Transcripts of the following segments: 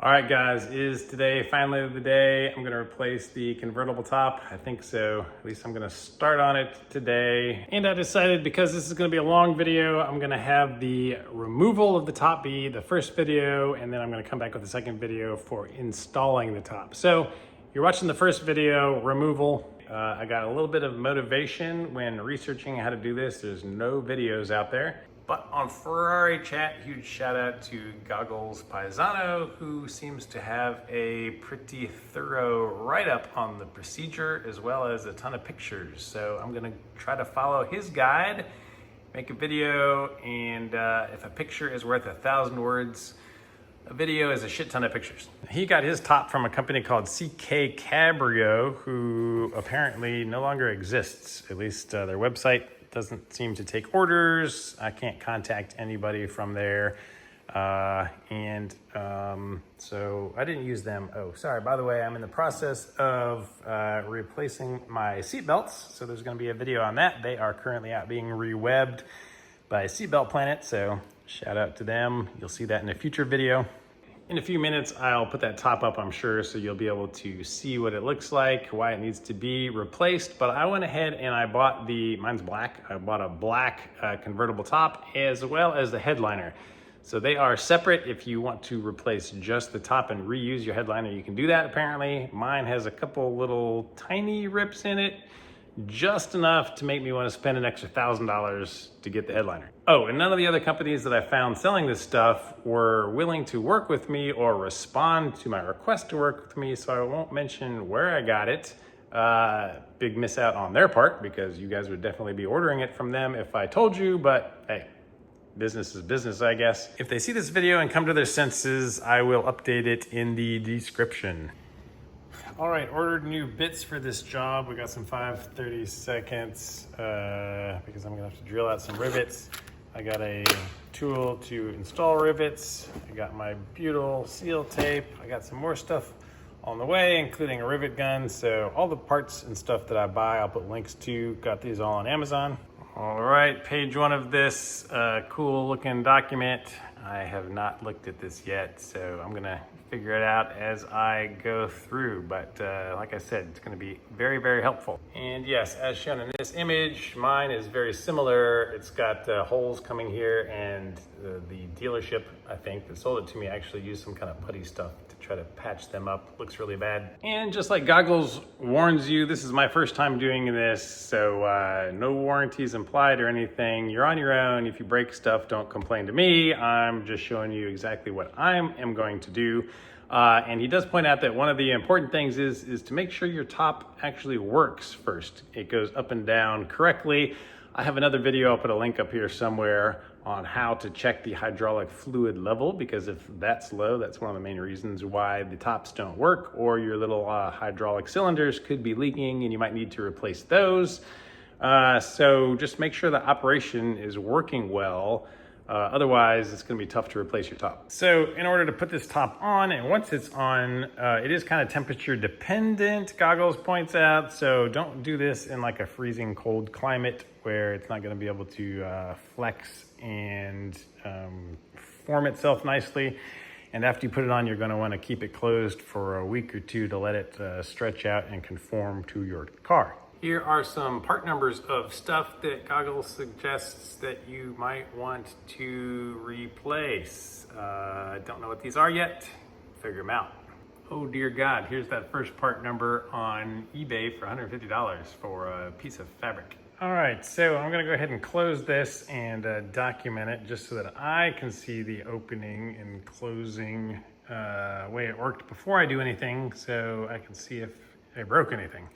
All right, guys, is today finally the day I'm gonna replace the convertible top? I think so. At least I'm gonna start on it today. And I decided, because this is gonna be a long video, I'm gonna have the removal of the top be the first video, and then I'm gonna come back with the second video for installing the top. So you're watching the first video, removal. I got a little bit of motivation when researching how to do this. There's no videos out there. But on FerrariChat, huge shout out to GogglesPisano, who seems to have a pretty thorough write-up on the procedure as well as a ton of pictures. So I'm gonna try to follow his guide, make a video, and if a picture is worth 1,000 words, a video is a shit ton of pictures. He got his top from a company called CK Cabrio, who apparently no longer exists. At least their website doesn't seem to take orders. I can't contact anybody from there. So I didn't use them. Oh, sorry, by the way, I'm in the process of replacing my seatbelts. So there's gonna be a video on that. They are currently out being rewebbed by Seatbelt Planet. So shout out to them. You'll see that in a future video. In a few minutes, I'll put that top up, I'm sure, so you'll be able to see what it looks like, why it needs to be replaced. But I went ahead and I bought mine's black. I bought a black convertible top as well as the headliner. So they are separate. If you want to replace just the top and reuse your headliner, you can do that apparently. Mine has a couple little tiny rips in it, just enough to make me want to spend an extra $1,000 to get the headliner. Oh, and none of the other companies that I found selling this stuff were willing to work with me or respond to my request to work with me, so I won't mention where I got it. Big miss out on their part, because you guys would definitely be ordering it from them if I told you, but hey, business is business, I guess. If they see this video and come to their senses, I will update it in the description. All right, ordered new bits for this job. We got some 5/32 because I'm gonna have to drill out some rivets. I got a tool to install rivets. I got my butyl seal tape. I got some more stuff on the way, including a rivet gun. So all the parts and stuff that I buy, I'll put links to. Got these all on Amazon. All right, page one of this cool looking document. I have not looked at this yet, so I'm gonna figure it out as I go through. But like I said, it's gonna be very, very helpful. And yes, as shown in this image, mine is very similar. It's got holes coming here, and the dealership, I think, that sold it to me actually used some kind of putty stuff to try to patch them up. Looks really bad. And just like Goggles warns you, this is my first time doing this, so no warranties implied or anything. You're on your own. If you break stuff, don't complain to me. I'm just showing you exactly what I am going to do. And he does point out that one of the important things is to make sure your top actually works first. It goes up and down correctly. I have another video, I'll put a link up here somewhere, on how to check the hydraulic fluid level, because if that's low, that's one of the main reasons why the tops don't work, or your little hydraulic cylinders could be leaking and you might need to replace those. So just make sure the operation is working well. Otherwise, it's gonna be tough to replace your top. So in order to put this top on, and once it's on, it is kind of temperature dependent, Goggles points out. So don't do this in like a freezing cold climate where it's not gonna be able to flex and form itself nicely. And after you put it on, you're gonna wanna keep it closed for a week or two to let it stretch out and conform to your car. Here are some part numbers of stuff that Goggles suggests that you might want to replace. I don't know what these are yet. Figure them out. Oh dear God, here's that first part number on eBay for $150 for a piece of fabric. All right, so I'm gonna go ahead and close this and document it just so that I can see the opening and closing way it worked before I do anything, so I can see if I broke anything.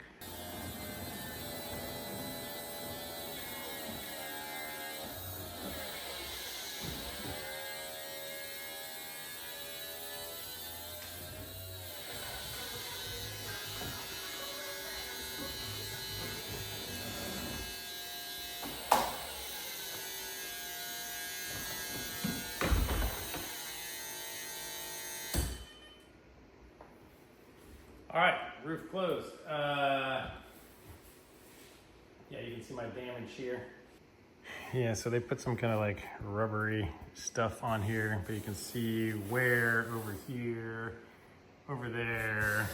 All right, roof closed. Yeah, you can see my damage here. Yeah, so they put some kind of like rubbery stuff on here, but you can see wear over here. over there.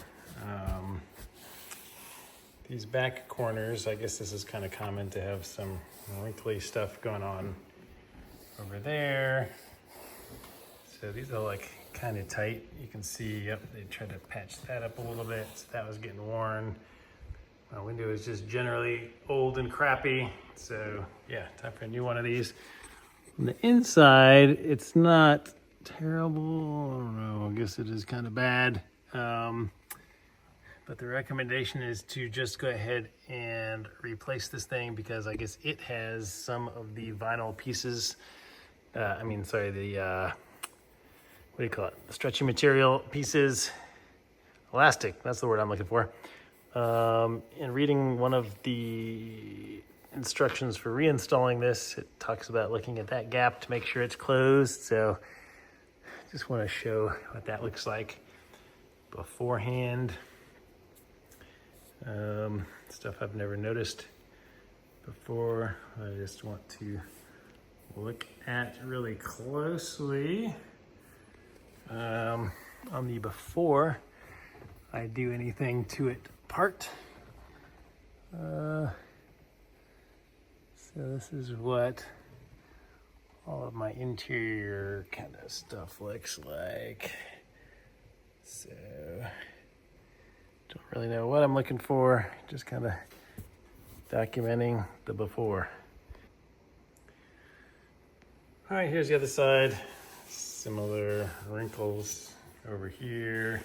These back corners, I guess this is kind of common to have some wrinkly stuff going on over there. So these are like kind of tight. You can see, yep, they tried to patch that up a little bit. So that was getting worn. My window is just generally old and crappy. So yeah, time for a new one of these. On the inside, it's not terrible. I don't know, I guess it is kind of bad. But the recommendation is to just go ahead and replace this thing because I guess it has some of the vinyl pieces. The, what do you call it? The stretchy material pieces. Elastic, that's the word I'm looking for. In reading one of the instructions for reinstalling this, it talks about looking at that gap to make sure it's closed. So just want to show what that looks like beforehand. Stuff I've never noticed before. I just want to look at really closely. On the before I do anything to it part. So this is what all of my interior kind of stuff looks like. So don't really know what I'm looking for, just kind of documenting the before. All right, here's the other side. Similar wrinkles over here.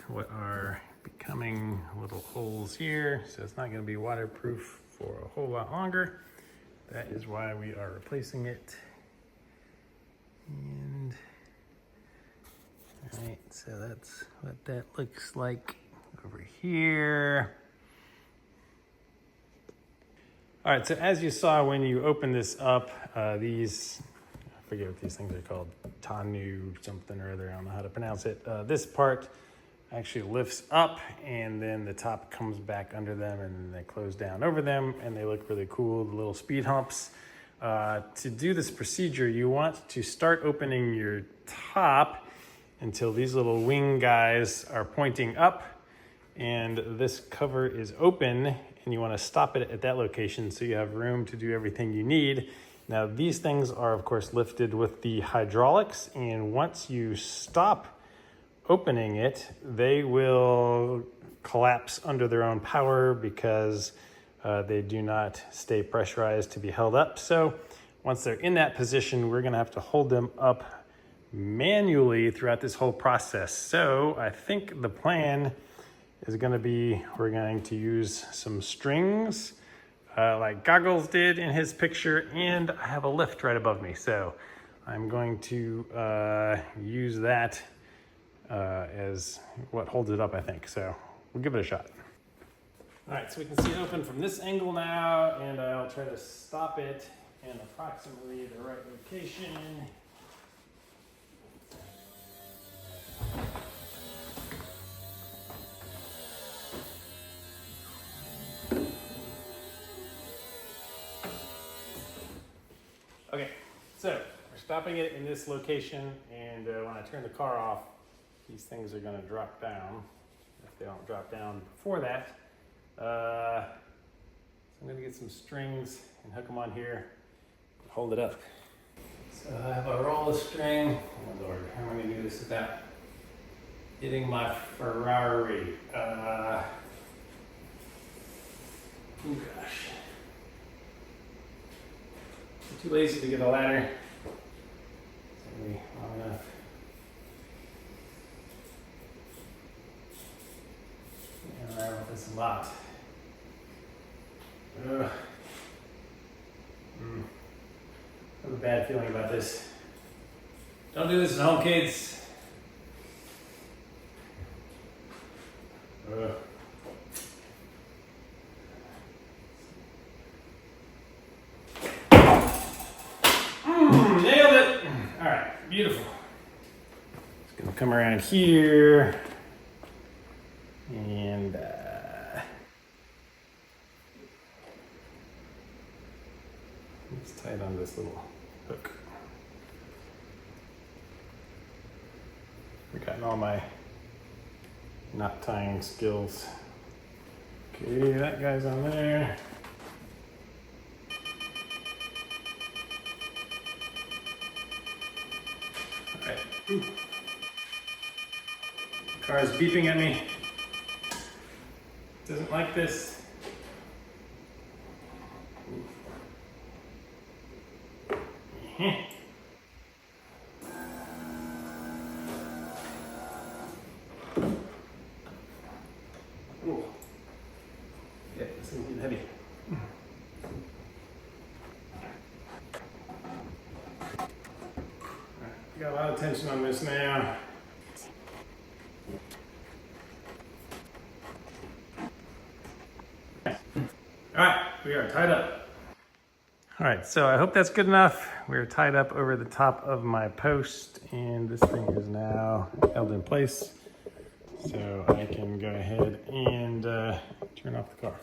What are becoming little holes here, so it's not going to be waterproof for a whole lot longer. That is why we are replacing it. And all right, so that's what that looks like over here. All right, so as you saw when you open this up, these, I forget what these things are called, Tanu something or other, I don't know how to pronounce it. This part actually lifts up and then the top comes back under them and they close down over them and they look really cool, the little speed humps. To do this procedure, you want to start opening your top until these little wing guys are pointing up and this cover is open, and you want to stop it at that location so you have room to do everything you need. Now these things are of course lifted with the hydraulics, and once you stop opening it, they will collapse under their own power because they do not stay pressurized to be held up. So once they're in that position, we're going to have to hold them up manually throughout this whole process. So I think the plan is going to be, we're going to use some strings like Goggles did in his picture, and I have a lift right above me. So I'm going to use that as what holds it up, I think. So we'll give it a shot. All right, so we can see it open from this angle now, and I'll try to stop it in approximately the right location. Okay, so we're stopping it in this location, and when I turn the car off, these things are going to drop down. If they don't drop down before that, so I'm going to get some strings and hook them on here and hold it up. So I have a roll of string. Oh Lord, how am I going to do this without getting my Ferrari? Oh gosh. I'm too lazy to get a ladder. It's going to be long enough. I unravel this a lot. I have a bad feeling about this. Don't do this at home, kids. Nailed it. All right, beautiful. Just gonna come around here and it's tight on this little hook. Forgotten all my knot tying skills. Okay, that guy's on there. All right. Ooh. Car's beeping at me. Doesn't like this. Ooh. Yeah, this thing's getting heavy. Got a lot of tension on this now. All right, we are tied up. All right, so I hope that's good enough. We're tied up over the top of my post, and this thing is now held in place. So I can go ahead and turn off the car.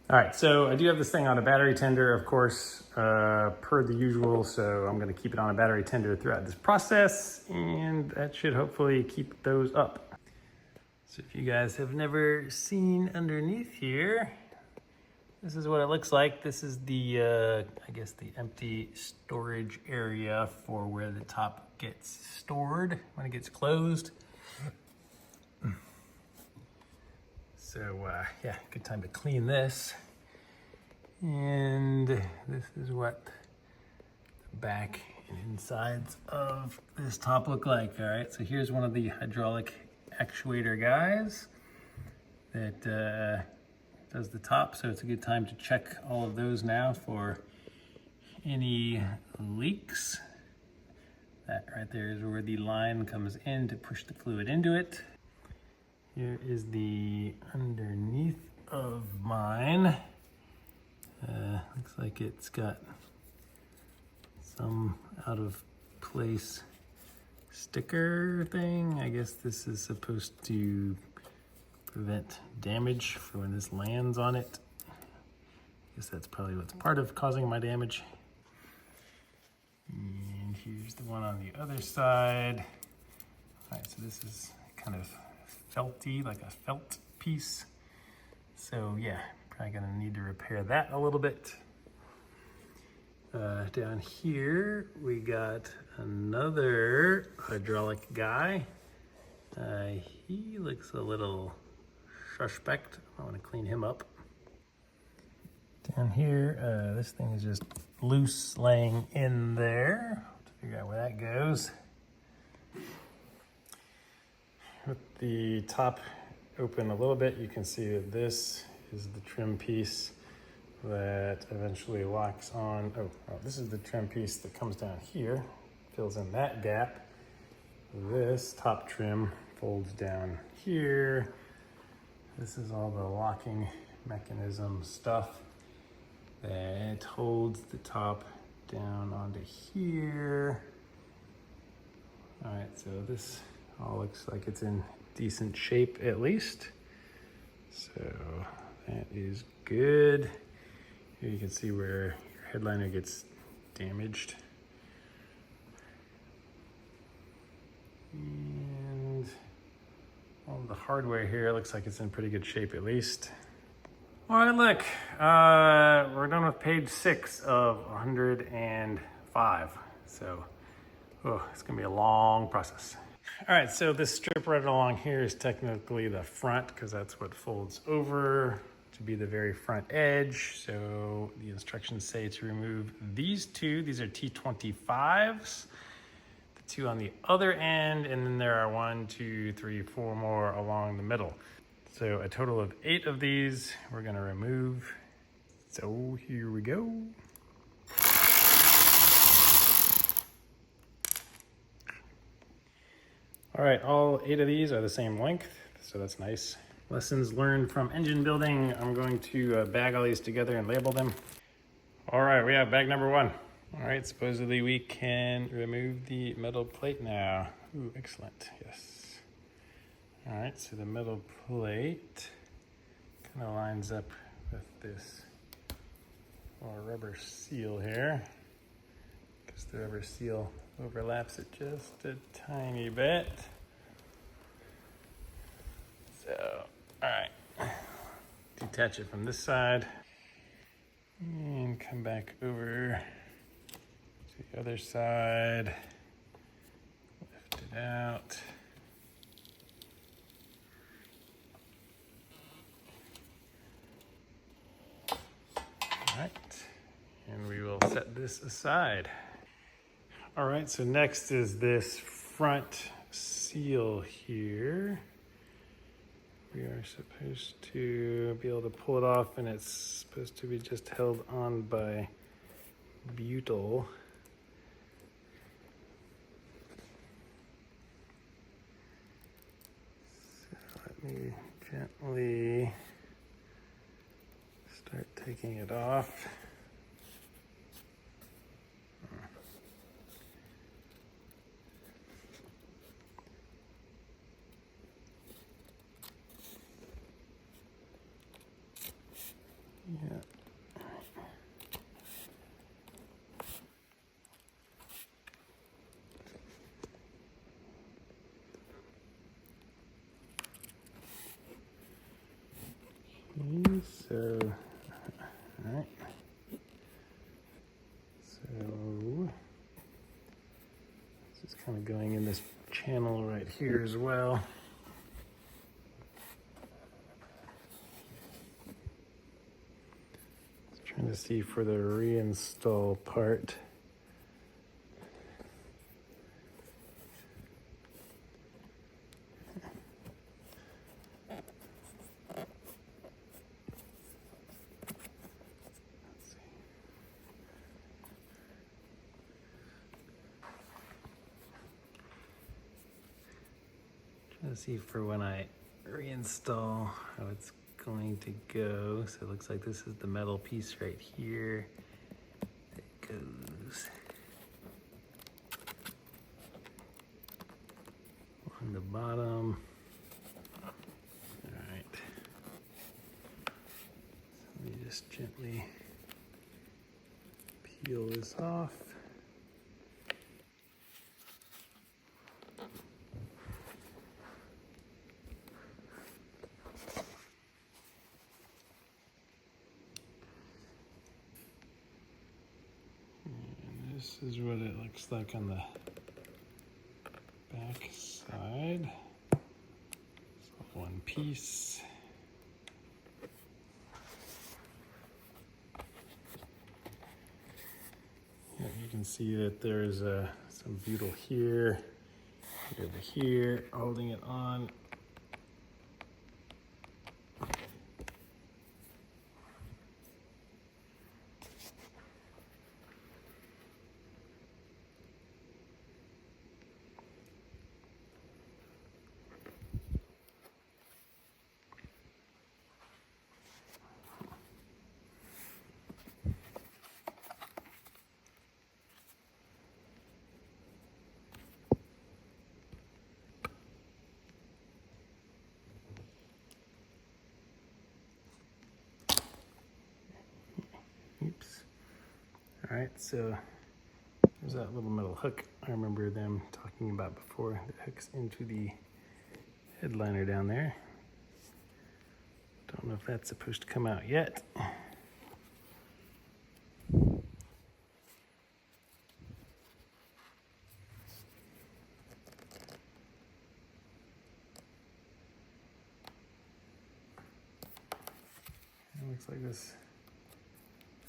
All right, so I do have this thing on a battery tender, of course, per the usual. So I'm gonna keep it on a battery tender throughout this process, and that should hopefully keep those up. So if you guys have never seen underneath here, this is what it looks like. This is the, I guess the empty storage area for where the top gets stored when it gets closed. So yeah, good time to clean this. And this is what the back and insides of this top look like. All right, so here's one of the hydraulic actuator guys that does the top. So it's a good time to check all of those now for any leaks. That right there is where the line comes in to push the fluid into it. Here is the underneath of mine. Looks like it's got some out of place sticker thing. I guess this is supposed to prevent damage for when this lands on it. I guess that's probably what's part of causing my damage. And here's the one on the other side. All right, so this is kind of felty, like a felt piece. So yeah, probably gonna need to repair that a little bit. Down here, we got another hydraulic guy. He looks a little suspect. I want to clean him up. Down here, this thing is just loose laying in there. Have to figure out where that goes. With the top open a little bit, you can see that this is the trim piece that eventually locks on. Oh, this is the trim piece that comes down here, fills in that gap. This top trim folds down here. This is all the locking mechanism stuff that holds the top down onto here. All right, so this all looks like it's in decent shape at least. So that is good. Here you can see where your headliner gets damaged. And all the hardware here looks like it's in pretty good shape at least. All right, look, we're done with page 6 of 105. So, it's gonna be a long process. All right, so this strip right along here is technically the front because that's what folds over to be the very front edge. So the instructions say to remove these two. These are T25s. The two on the other end, and then there are 1, 2, 3, 4 more along the middle. So a total of 8 of these we're gonna remove. So here we go. All right, all 8 of these are the same length, so that's nice. Lessons learned from engine building. I'm going to bag all these together and label them. All right, we have bag number 1. All right, supposedly we can remove the metal plate now. Ooh, excellent, yes. All right, so the metal plate kind of lines up with this rubber seal here. Just the rubber seal overlaps it just a tiny bit. So, all right, detach it from this side and come back over to the other side, lift it out. All right, and we will set this aside. All right, so next is this front seal here. We are supposed to be able to pull it off, and it's supposed to be just held on by butyl. So let me gently start taking it off. Yeah. Okay, so, all right. So, this is kind of going in this channel right here as well. Trying to see for the reinstall part. Trying to see for when I reinstall how it's going to go. So it looks like this is the metal piece right here. It goes on the bottom. All right. So let me just gently peel this off. This is what it looks like on the back side. It's all one piece. Yeah, you can see that there's some butyl here, here to here, holding it on. Oops. All right, so there's that little metal hook I remember them talking about before that hooks into the headliner down there. Don't know if that's supposed to come out yet. It looks like this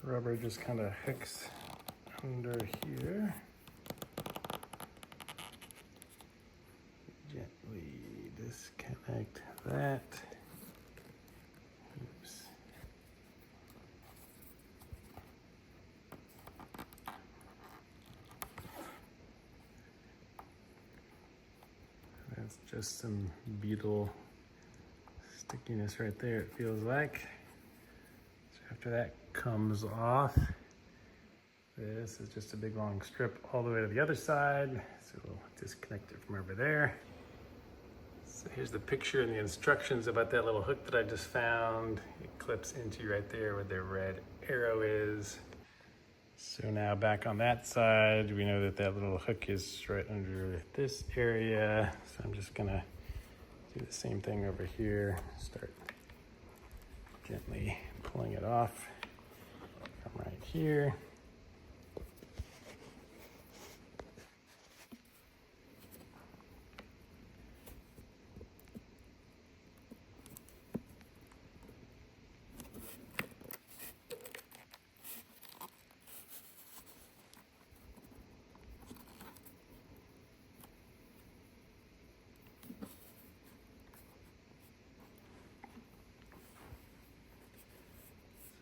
rubber just kind of hooks under here. Gently disconnect that. Oops. That's just some butyl stickiness right there, it feels like. So after that comes off, this is just a big long strip all the way to the other side. So we'll disconnect it from over there. So here's the picture and the instructions about that little hook that I just found. It clips into right there where the red arrow is. So now back on that side, we know that that little hook is right under this area. So I'm just gonna do the same thing over here. Start gently pulling it off from right here.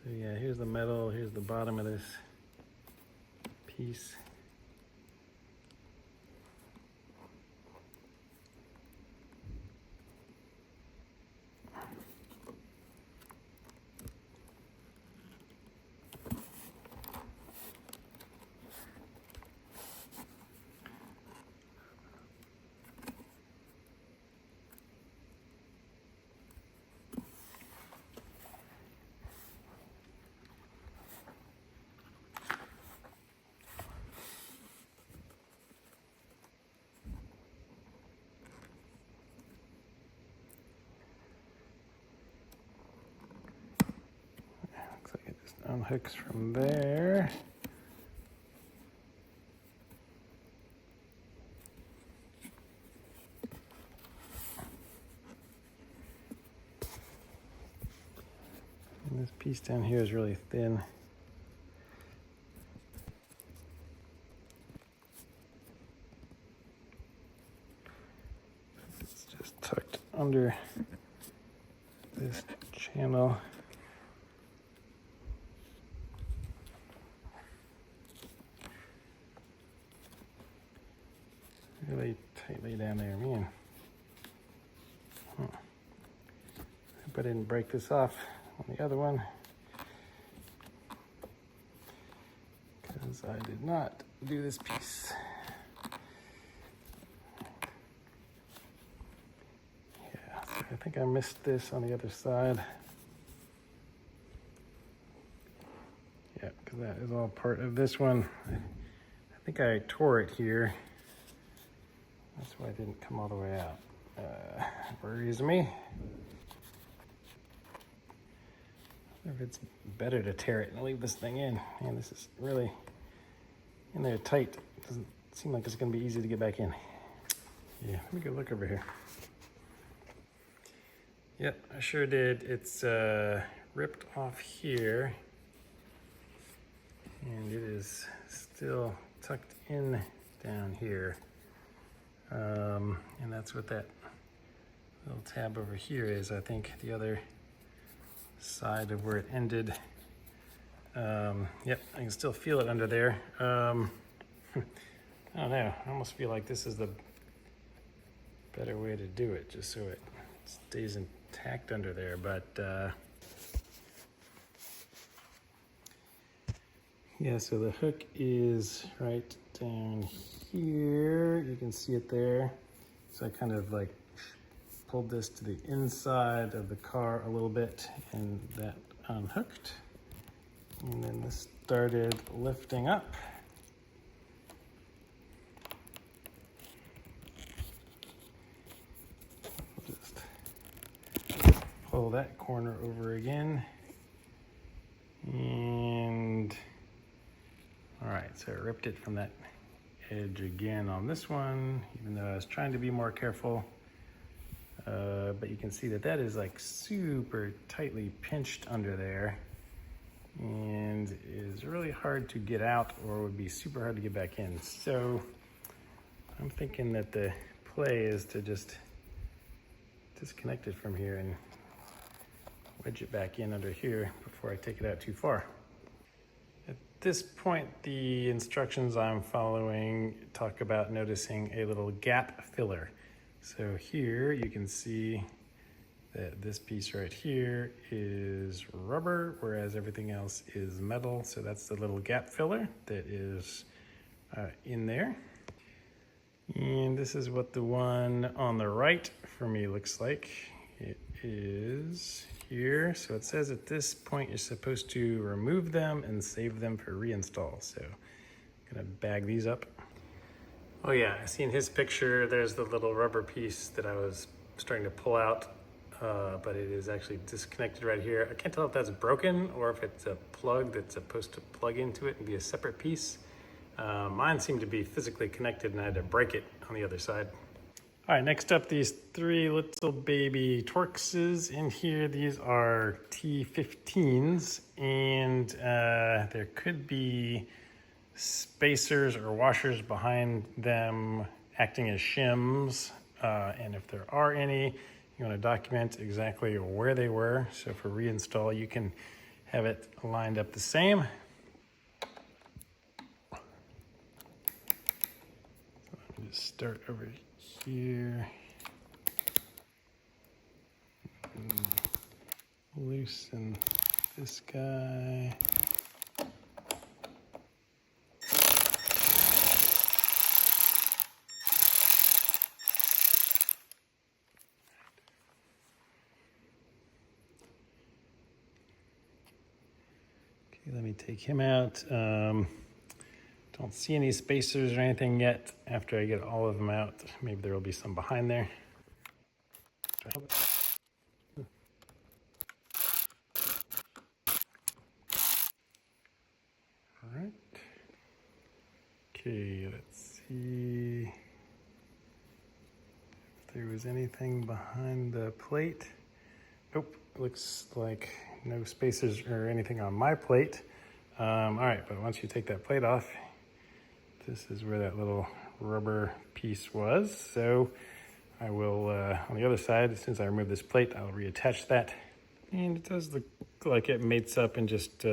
So yeah, here's the metal, here's the bottom of this piece. Looks like it just unhooks from there. And this piece down here is really thin. It's just tucked under this channel. Really tightly down there, man. Hope I didn't break this off on the other one, because I did not do this piece. Yeah, so I think I missed this on the other side. Yeah, because that is all part of this one. I think I tore it here. That's why it didn't come all the way out. Worries me. If it's better to tear it and leave this thing in. Man, this is really in there tight. It doesn't seem like it's gonna be easy to get back in. Yeah, let me go look over here. Yep, I sure did. It's ripped off here. And it is still tucked in down here. And that's what that little tab over here is. I think the other side of where it ended. Yep, I can still feel it under there. I don't know, I almost feel like this is the better way to do it, just so it stays intact under there, but yeah, so the hook is right down here. You can see it there. So I kind of like pulled this to the inside of the car a little bit, and that unhooked. And then this started lifting up. We'll just pull that corner over again. And all right, so I ripped it from that edge again on this one, even though I was trying to be more careful. But you can see that that is like super tightly pinched under there and is really hard to get out, or would be super hard to get back in. So I'm thinking that the play is to just disconnect it from here and wedge it back in under here before I take it out too far. At this point, the instructions I'm following talk about noticing a little gap filler. So here you can see that this piece right here is rubber, whereas everything else is metal. So that's the little gap filler that is in there. And this is what the one on the right for me looks like. It is here. So it says at this point you're supposed to remove them and save them for reinstall. So I'm gonna bag these up. Oh yeah, I see in his picture there's the little rubber piece that I was starting to pull out, but it is actually disconnected right here. I can't tell if that's broken or if it's a plug that's supposed to plug into it and be a separate piece. Mine seemed to be physically connected and I had to break it on the other side. All right, next up, these 3 little baby Torxes in here. These are T15s, and there could be spacers or washers behind them acting as shims. And if there are any, you want to document exactly where they were. So for reinstall, you can have it lined up the same. Let me just start over here. Loosen this guy. Okay, let me take him out. Don't see any spacers or anything yet. After I get all of them out, maybe there will be some behind there. All right. Okay, let's see if there was anything behind the plate. Nope, looks like no spacers or anything on my plate. All right, but once you take that plate off, this is where that little rubber piece was. So I will, on the other side, as soon as I remove this plate, I'll reattach that. And it does look like it mates up and just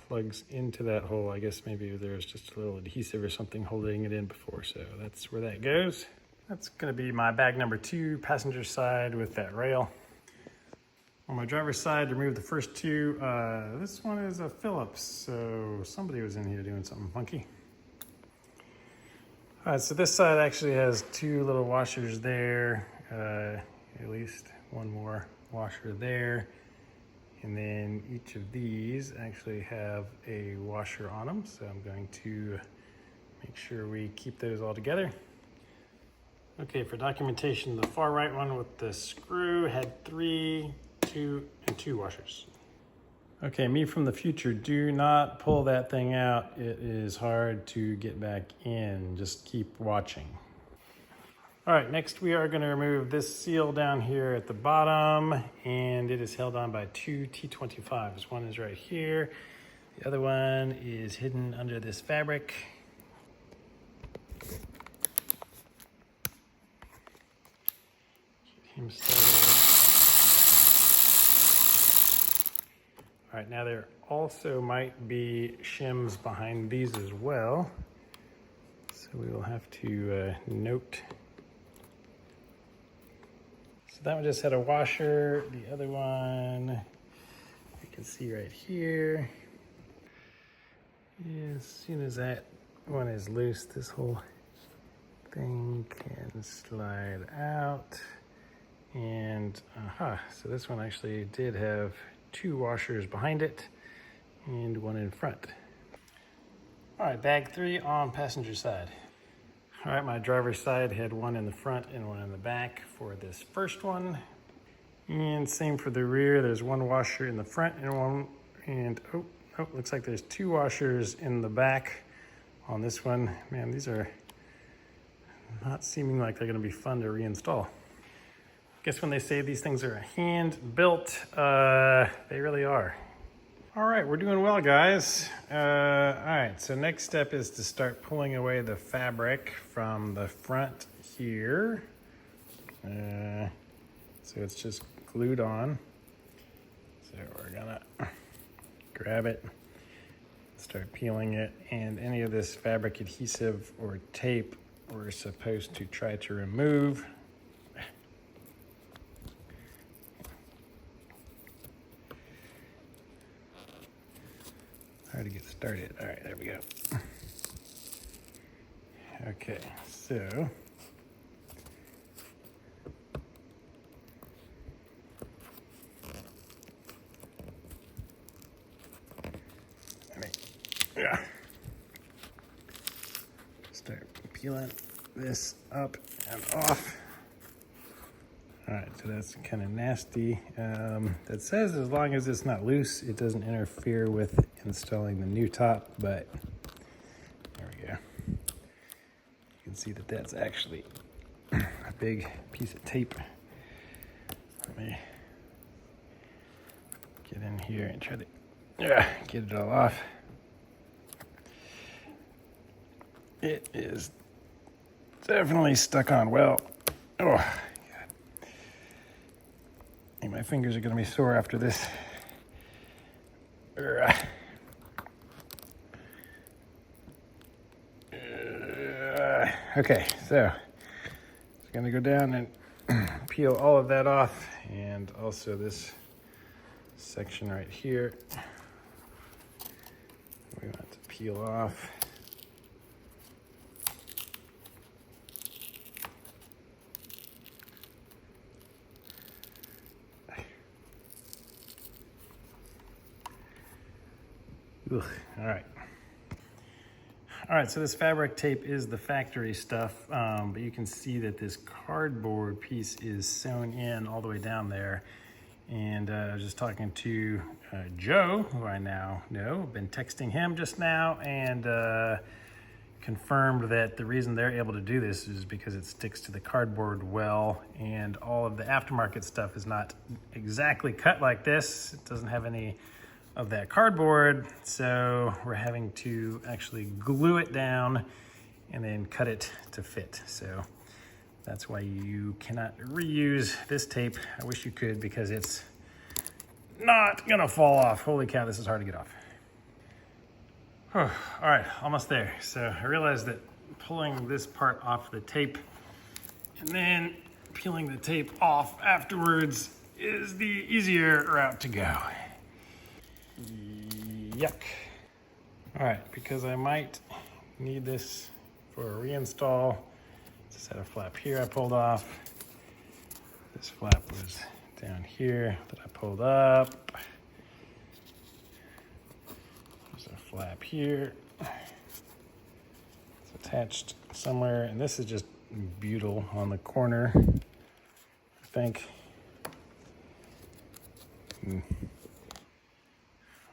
plugs into that hole. I guess maybe there's just a little adhesive or something holding it in before. So that's where that goes. That's gonna be my bag number 2, passenger side with that rail. On my driver's side, remove the first 2. This one is a Phillips, so somebody was in here doing something funky. All right, so this side actually has 2 little washers there, at least one more washer there. And then each of these actually have a washer on them, so I'm going to make sure we keep those all together. Okay, for documentation, the far right one with the screw had 3, 2, and 2 washers. Okay, me from the future, do not pull that thing out. It is hard to get back in. Just keep watching. All right, next we are gonna remove this seal down here at the bottom, and it is held on by 2 T25s. One is right here. The other one is hidden under this fabric. Get him started. All right, now there also might be shims behind these as well. So we will have to note. So that one just had a washer. The other one, you can see right here. Yeah, as soon as that one is loose, this whole thing can slide out. And so this one actually did have 2 washers behind it and 1 in front. All right, bag 3 on passenger side. All right, my driver's side had 1 in the front and 1 in the back for this first one. And same for the rear, there's 1 washer in the front and 1, and oh, looks like there's 2 washers in the back on this one. Man, these are not seeming like they're gonna be fun to reinstall. Guess when they say these things are hand built, they really are. All right, we're doing well, guys. All right, so next step is to start pulling away the fabric from the front here. So it's just glued on. So we're gonna grab it, start peeling it, and any of this fabric adhesive or tape we're supposed to try to remove. Hard to get started. All right, there we go. Okay, so Yeah. Start peeling this up and off. All right, so that's kind of nasty. That says as long as it's not loose, it doesn't interfere with installing the new top, but there we go. You can see that that's actually a big piece of tape. Let me get in here and try to get it all off. It is definitely stuck on well. Oh, God. I think my fingers are going to be sore after this. Okay, so it's going to go down and peel all of that off, and also this section right here we want to peel off. Ugh, all right. All right, so this fabric tape is the factory stuff, but you can see that this cardboard piece is sewn in all the way down there. And I was just talking to Joe, who I now know, been texting him just now, and confirmed that the reason they're able to do this is because it sticks to the cardboard well, and all of the aftermarket stuff is not exactly cut like this. It doesn't have any of that cardboard, so we're having to actually glue it down and then cut it to fit. So that's why you cannot reuse this tape. I wish you could, because it's not gonna fall off. Holy cow, this is hard to get off. All right, almost there. So I realized that pulling this part off the tape and then peeling the tape off afterwards is the easier route to go. Yuck. All right, because I might need this for a reinstall, just had a flap here I pulled off. This flap was down here that I pulled up. There's a flap here. It's attached somewhere, and this is just butyl on the corner, I think.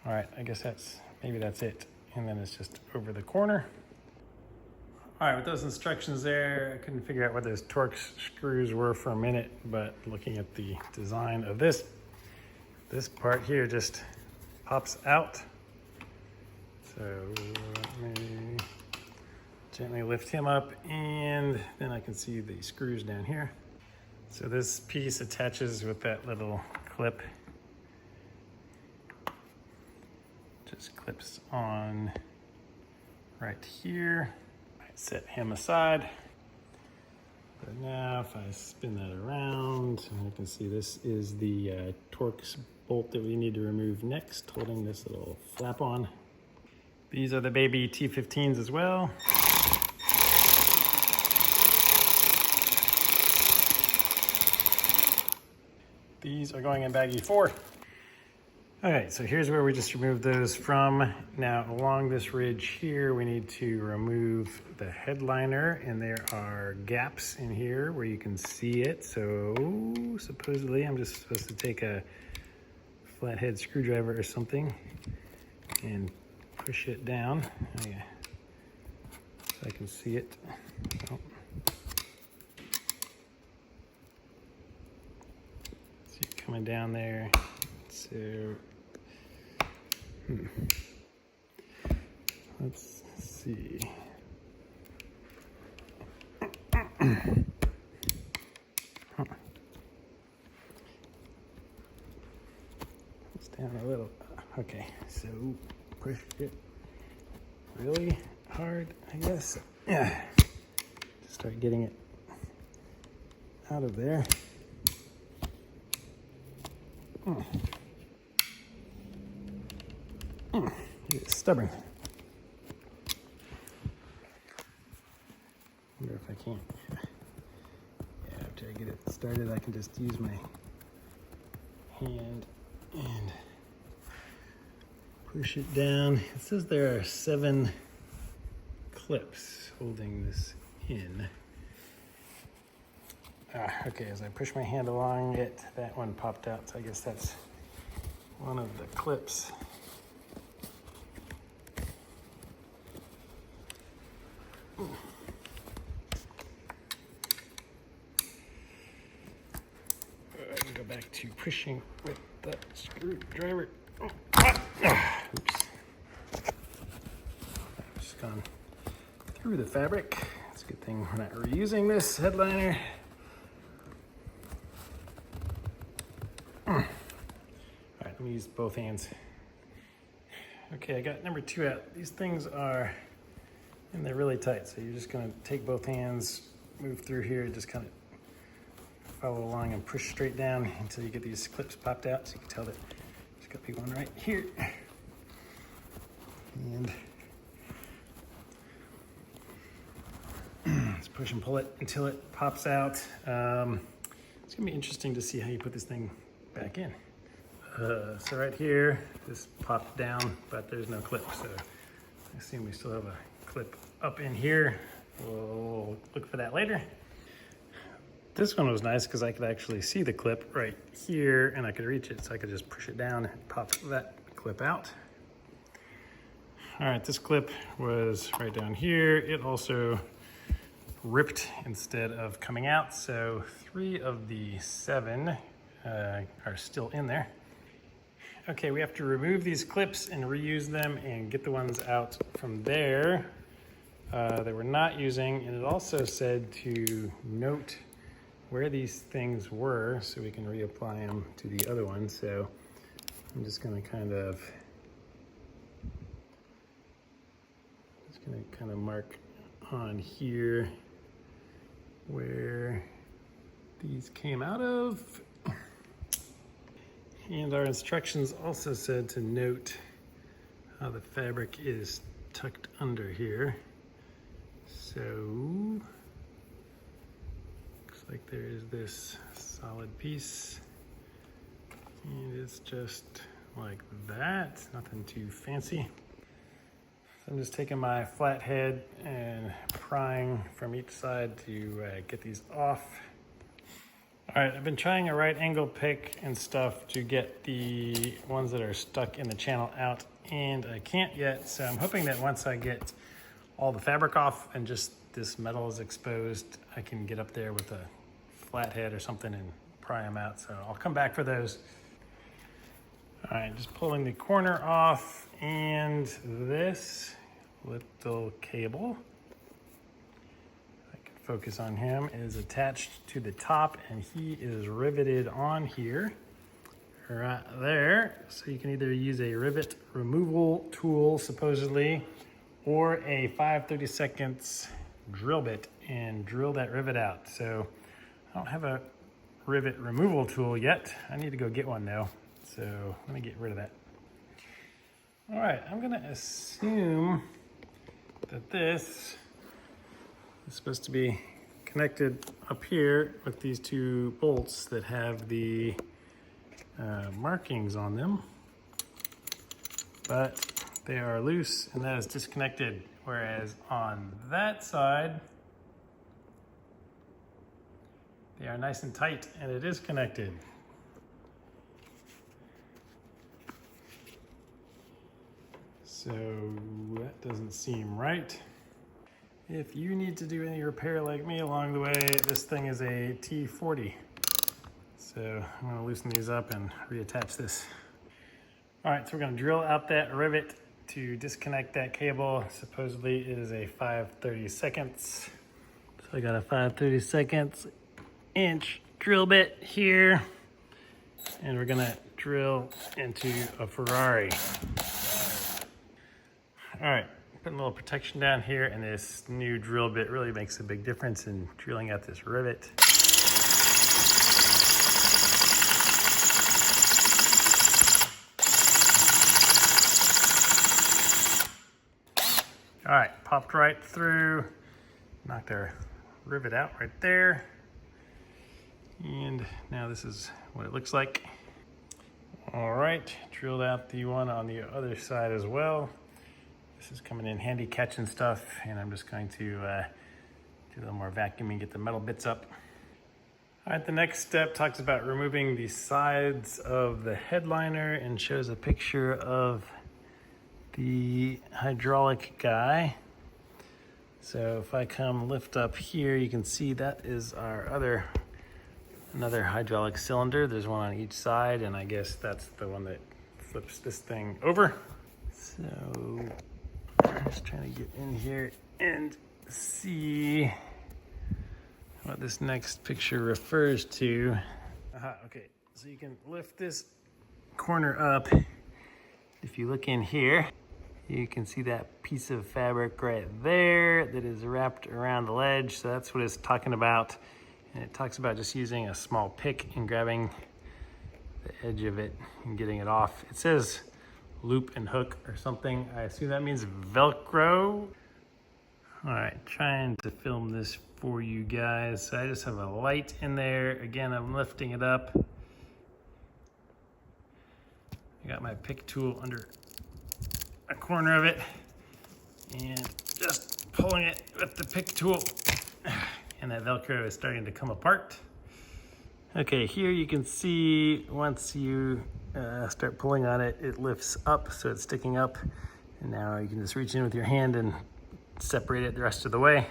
All right, I guess maybe that's it. And then it's just over the corner. All right, with those instructions there, I couldn't figure out what those Torx screws were for a minute, but looking at the design of this part here just pops out. So let me gently lift him up, and then I can see the screws down here. So this piece attaches with that little clip. Just clips on right here. I set him aside. But now if I spin that around, I can see this is the Torx bolt that we need to remove next, holding this little flap on. These are the baby T15s as well. These are going in baggie 4. Okay, so here's where we just removed those from. Now along this ridge here, we need to remove the headliner, and there are gaps in here where you can see it. So supposedly I'm just supposed to take a flathead screwdriver or something and push it down. Okay. So I can see it. Oh. See it coming down there. So let's see. It's down a little. Okay, so push it really hard, I guess. Yeah. Just start getting it out of there. It's stubborn. Wonder if I can't. Yeah, after I get it started, I can just use my hand and push it down. It says there are 7 clips holding this in. Okay, as I push my hand along it, that one popped out, so I guess that's one of the clips. Ooh. I can go back to pushing with the screwdriver. Oops. Just gone through the fabric. It's a good thing we're not reusing this headliner. All right, let me use both hands. Okay, I got number 2 out. These things are, and they're really tight, so you're just gonna take both hands, move through here, just kind of follow along and push straight down until you get these clips popped out. So you can tell that there's got to be one right here. And let's push and pull it until it pops out. It's gonna be interesting to see how you put this thing back in. So right here, this popped down, but there's no clip. So I assume we still have a clip up in here. We'll look for that later. This one was nice because I could actually see the clip right here and I could reach it. So I could just push it down and pop that clip out. All right, this clip was right down here. It also ripped instead of coming out. So 3 of the 7 are still in there. Okay, we have to remove these clips and reuse them and get the ones out from there that we're not using. And it also said to note where these things were so we can reapply them to the other one. So I'm just gonna kind of mark on here where these came out of. And our instructions also said to note how the fabric is tucked under here. So looks like there is this solid piece and it's just like that, nothing too fancy. So I'm just taking my flathead and prying from each side to get these off. All right, I've been trying a right angle pick and stuff to get the ones that are stuck in the channel out, and I can't yet. So I'm hoping that once I get all the fabric off and just this metal is exposed, I can get up there with a flathead or something and pry them out. So I'll come back for those. All right, just pulling the corner off, and this little cable, focus on him, is attached to the top and he is riveted on here right there. So you can either use a rivet removal tool supposedly or a 5/32 drill bit and drill that rivet out. So I don't have a rivet removal tool yet. I need to go get one though. So let me get rid of that. All right, I'm gonna assume that this is supposed to be connected up here with these 2 bolts that have the markings on them, but they are loose and that is disconnected. Whereas on that side, they are nice and tight and it is connected. So that doesn't seem right. If you need to do any repair like me along the way, this thing is a T40. So I'm gonna loosen these up and reattach this. All right, so we're gonna drill out that rivet to disconnect that cable. Supposedly it is a 5/32. So I got a 5/32 inch drill bit here, and we're gonna drill into a Ferrari. All right. Putting a little protection down here, and this new drill bit really makes a big difference in drilling out this rivet. All right, popped right through, knocked our rivet out right there. And now this is what it looks like. All right, drilled out the one on the other side as well. This is coming in handy catching stuff, and I'm just going to do a little more vacuuming, get the metal bits up. All right, the next step talks about removing the sides of the headliner and shows a picture of the hydraulic guy. So if I come lift up here, you can see that is our another hydraulic cylinder. There's one on each side, and I guess that's the one that flips this thing over. So I'm just trying to get in here and see what this next picture refers to. Okay, so you can lift this corner up. If you look in here, you can see that piece of fabric right there that is wrapped around the ledge. So that's what it's talking about. And it talks about just using a small pick and grabbing the edge of it and getting it off. It says loop and hook or something. I assume that means Velcro. All right, trying to film this for you guys. So I just have a light in there. Again, I'm lifting it up. I got my pick tool under a corner of it and just pulling it with the pick tool. And that Velcro is starting to come apart. Okay, here you can see once you start pulling on it, it lifts up, so it's sticking up. And now you can just reach in with your hand and separate it the rest of the way.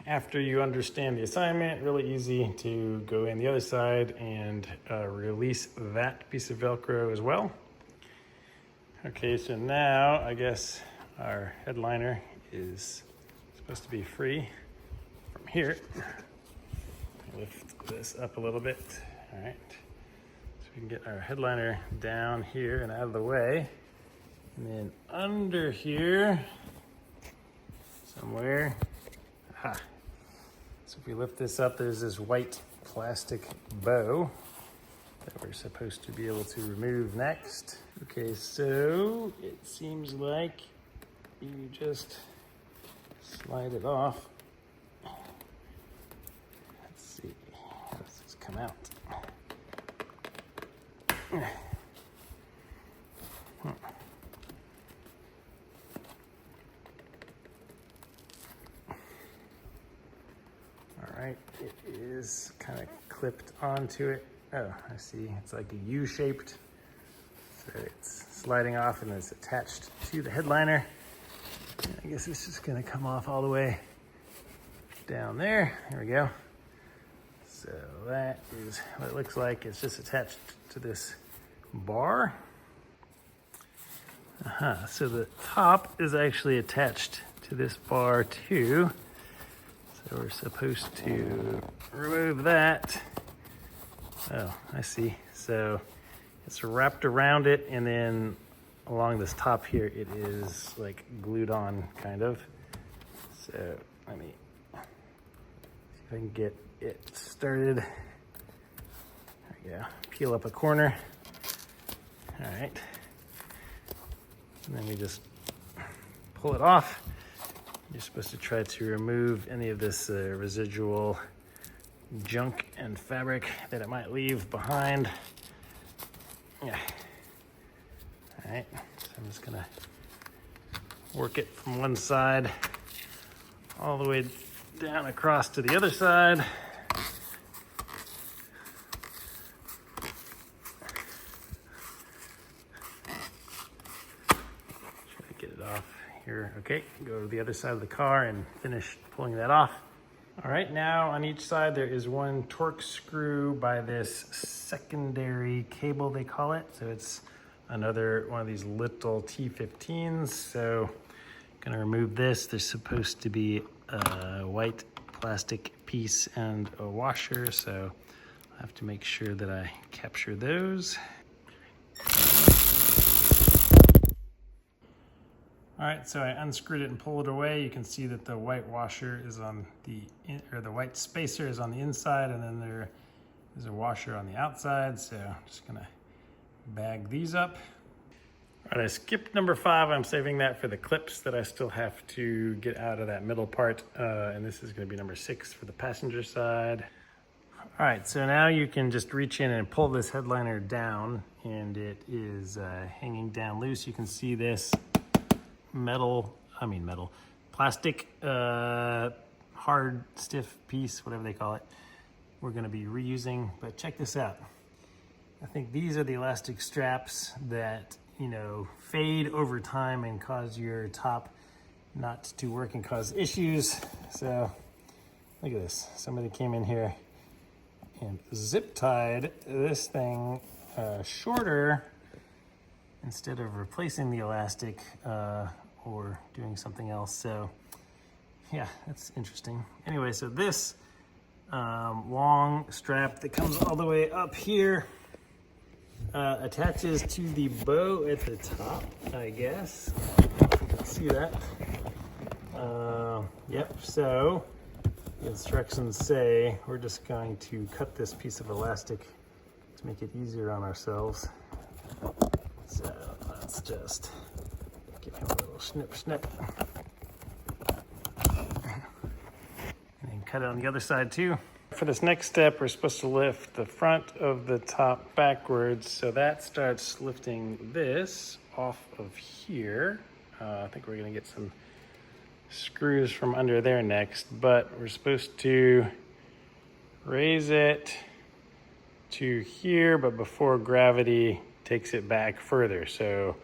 After you understand the assignment, really easy to go in the other side and release that piece of Velcro as well. Okay, so now I guess our headliner is supposed to be free from here. Lift this up a little bit. All right, so we can get our headliner down here and out of the way. And then under here, somewhere, aha. So if we lift this up, there's this white plastic bow that we're supposed to be able to remove next. Okay, so it seems like you just slide it off. Let's see, how does this come out? All right, it is kind of clipped onto it. Oh, I see, it's like a U-shaped. So it's sliding off and it's attached to the headliner. And I guess it's just gonna come off all the way down there. There we go. So that is what it looks like. It's just attached to this bar. So the top is actually attached to this bar too. So we're supposed to remove that. Oh, I see. So it's wrapped around it, and then along this top here, it is like glued on, kind of. So let me see if I can get it started. There we go. Peel up a corner. All right. And then we just pull it off. You're supposed to try to remove any of this residual junk and fabric that it might leave behind. Yeah. All right, so I'm just gonna work it from one side all the way down across to the other side. Try to get it off here. Okay, go to the other side of the car and finish pulling that off. All right, now on each side there is one torque screw by this secondary cable, they call it. So it's another one of these little T15s. So I'm gonna remove this. There's supposed to be a white plastic piece and a washer. So I have to make sure that I capture those. All right, so I unscrewed it and pulled it away. You can see that the white washer is on the white spacer is on the inside, and then there is a washer on the outside. So I'm just gonna bag these up. All right, I skipped number 5. I'm saving that for the clips that I still have to get out of that middle part. And this is gonna be number 6 for the passenger side. All right, so now you can just reach in and pull this headliner down, and it is hanging down loose. You can see this plastic, hard, stiff piece, whatever they call it, we're gonna be reusing. But check this out. I think these are the elastic straps that, you know, fade over time and cause your top not to work and cause issues. So look at this. Somebody came in here and zip tied this thing shorter instead of replacing the elastic or doing something else. So yeah, that's interesting. Anyway, so this long strap that comes all the way up here attaches to the bow at the top, I guess. You can see that. Yep, so the instructions say we're just going to cut this piece of elastic to make it easier on ourselves. So let's just give him a little snip. And then cut it on the other side too. For this next step, we're supposed to lift the front of the top backwards. So that starts lifting this off of here. I think we're gonna get some screws from under there next, but we're supposed to raise it to here, but before gravity takes it back further. So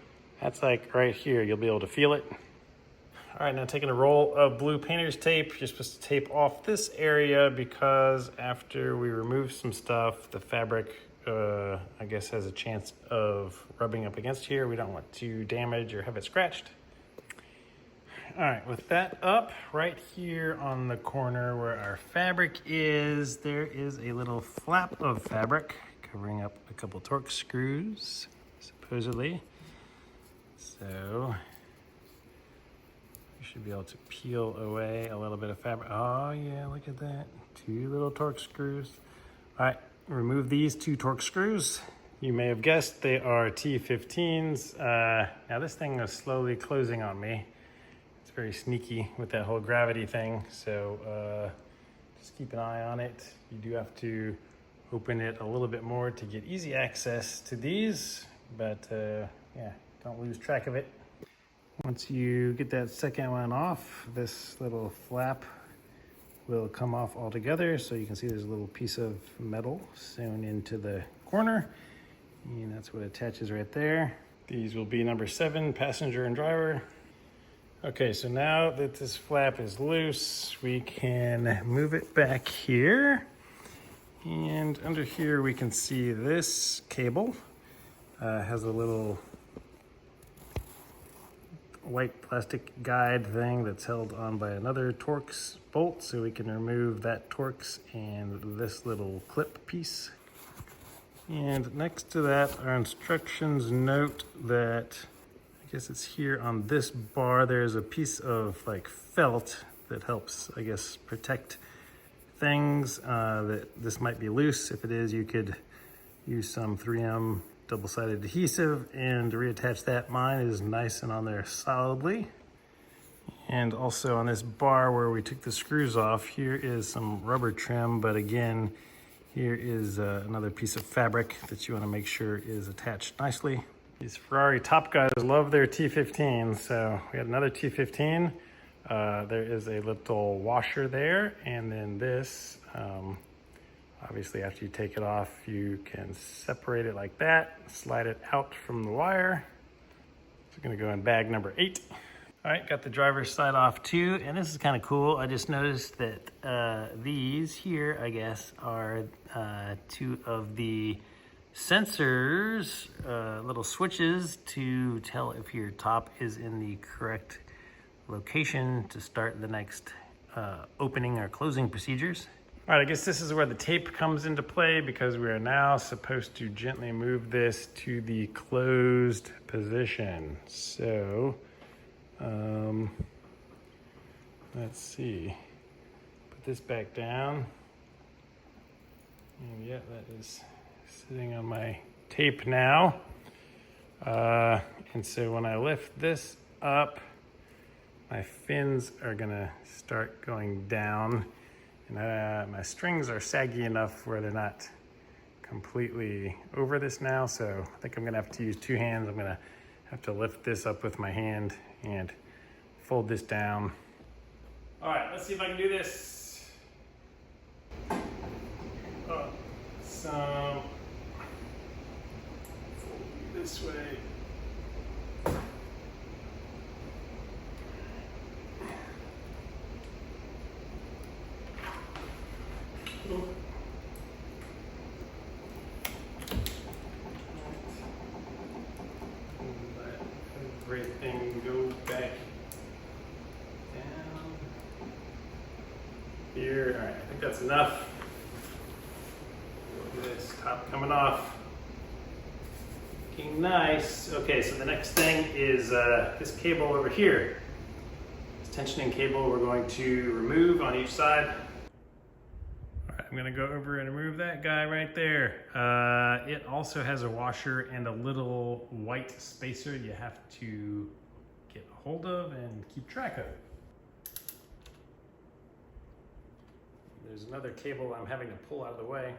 that's like right here, you'll be able to feel it. All right, now taking a roll of blue painter's tape, you're supposed to tape off this area because after we remove some stuff, the fabric, I guess, has a chance of rubbing up against here. We don't want to damage or have it scratched. All right, with that up, right here on the corner where our fabric is, there is a little flap of fabric covering up a couple Torx screws, supposedly. So you should be able to peel away a little bit of fabric. Oh yeah, look at that. 2 little Torx screws. All right, remove these 2 Torx screws. You may have guessed they are T15s. Now this thing is slowly closing on me. It's very sneaky with that whole gravity thing. So just keep an eye on it. You do have to open it a little bit more to get easy access to these, but yeah, don't lose track of it. Once you get that second one off, this little flap will come off altogether. So you can see there's a little piece of metal sewn into the corner, and that's what attaches right there. These will be number 7, passenger and driver. Okay, so now that this flap is loose, we can move it back here. And under here, we can see this cable has a little white plastic guide thing that's held on by another Torx bolt. So we can remove that Torx and this little clip piece. And next to that, our instructions note that, I guess it's here on this bar, there's a piece of like felt that helps, I guess, protect things. That this might be loose. If it is, you could use some 3M double-sided adhesive and reattach that. Mine is nice and on there solidly. And also on this bar where we took the screws off, here is some rubber trim, but again, here is another piece of fabric that you want to make sure is attached nicely. These Ferrari top guys love their T15, so we had another T15. There is a little washer there, and then this, obviously after you take it off, you can separate it like that, slide it out from the wire. It's gonna go in bag number 8. All right, got the driver's side off too, and this is kind of cool. I just noticed that these here, I guess, are 2 of the sensors, little switches to tell if your top is in the correct location to start the next opening or closing procedures. All right, I guess this is where the tape comes into play because we are now supposed to gently move this to the closed position. So, let's see, put this back down. And yeah, that is sitting on my tape now. And so when I lift this up, my fins are gonna start going down. And my strings are saggy enough where they're not completely over this now, so I think I'm gonna have to use two hands. I'm gonna have to lift this up with my hand and fold this down. All right, let's see if I can do this. Oh, so this way. Oh. Let everything go back down here. All right, I think that's enough. Look at this top coming off. Looking nice. Okay, so the next thing is this cable over here. This tensioning cable we're going to remove on each side. All right, I'm gonna go over and remove that guy right there. It also has a washer and a little white spacer you have to get a hold of and keep track of. There's another cable I'm having to pull out of the way.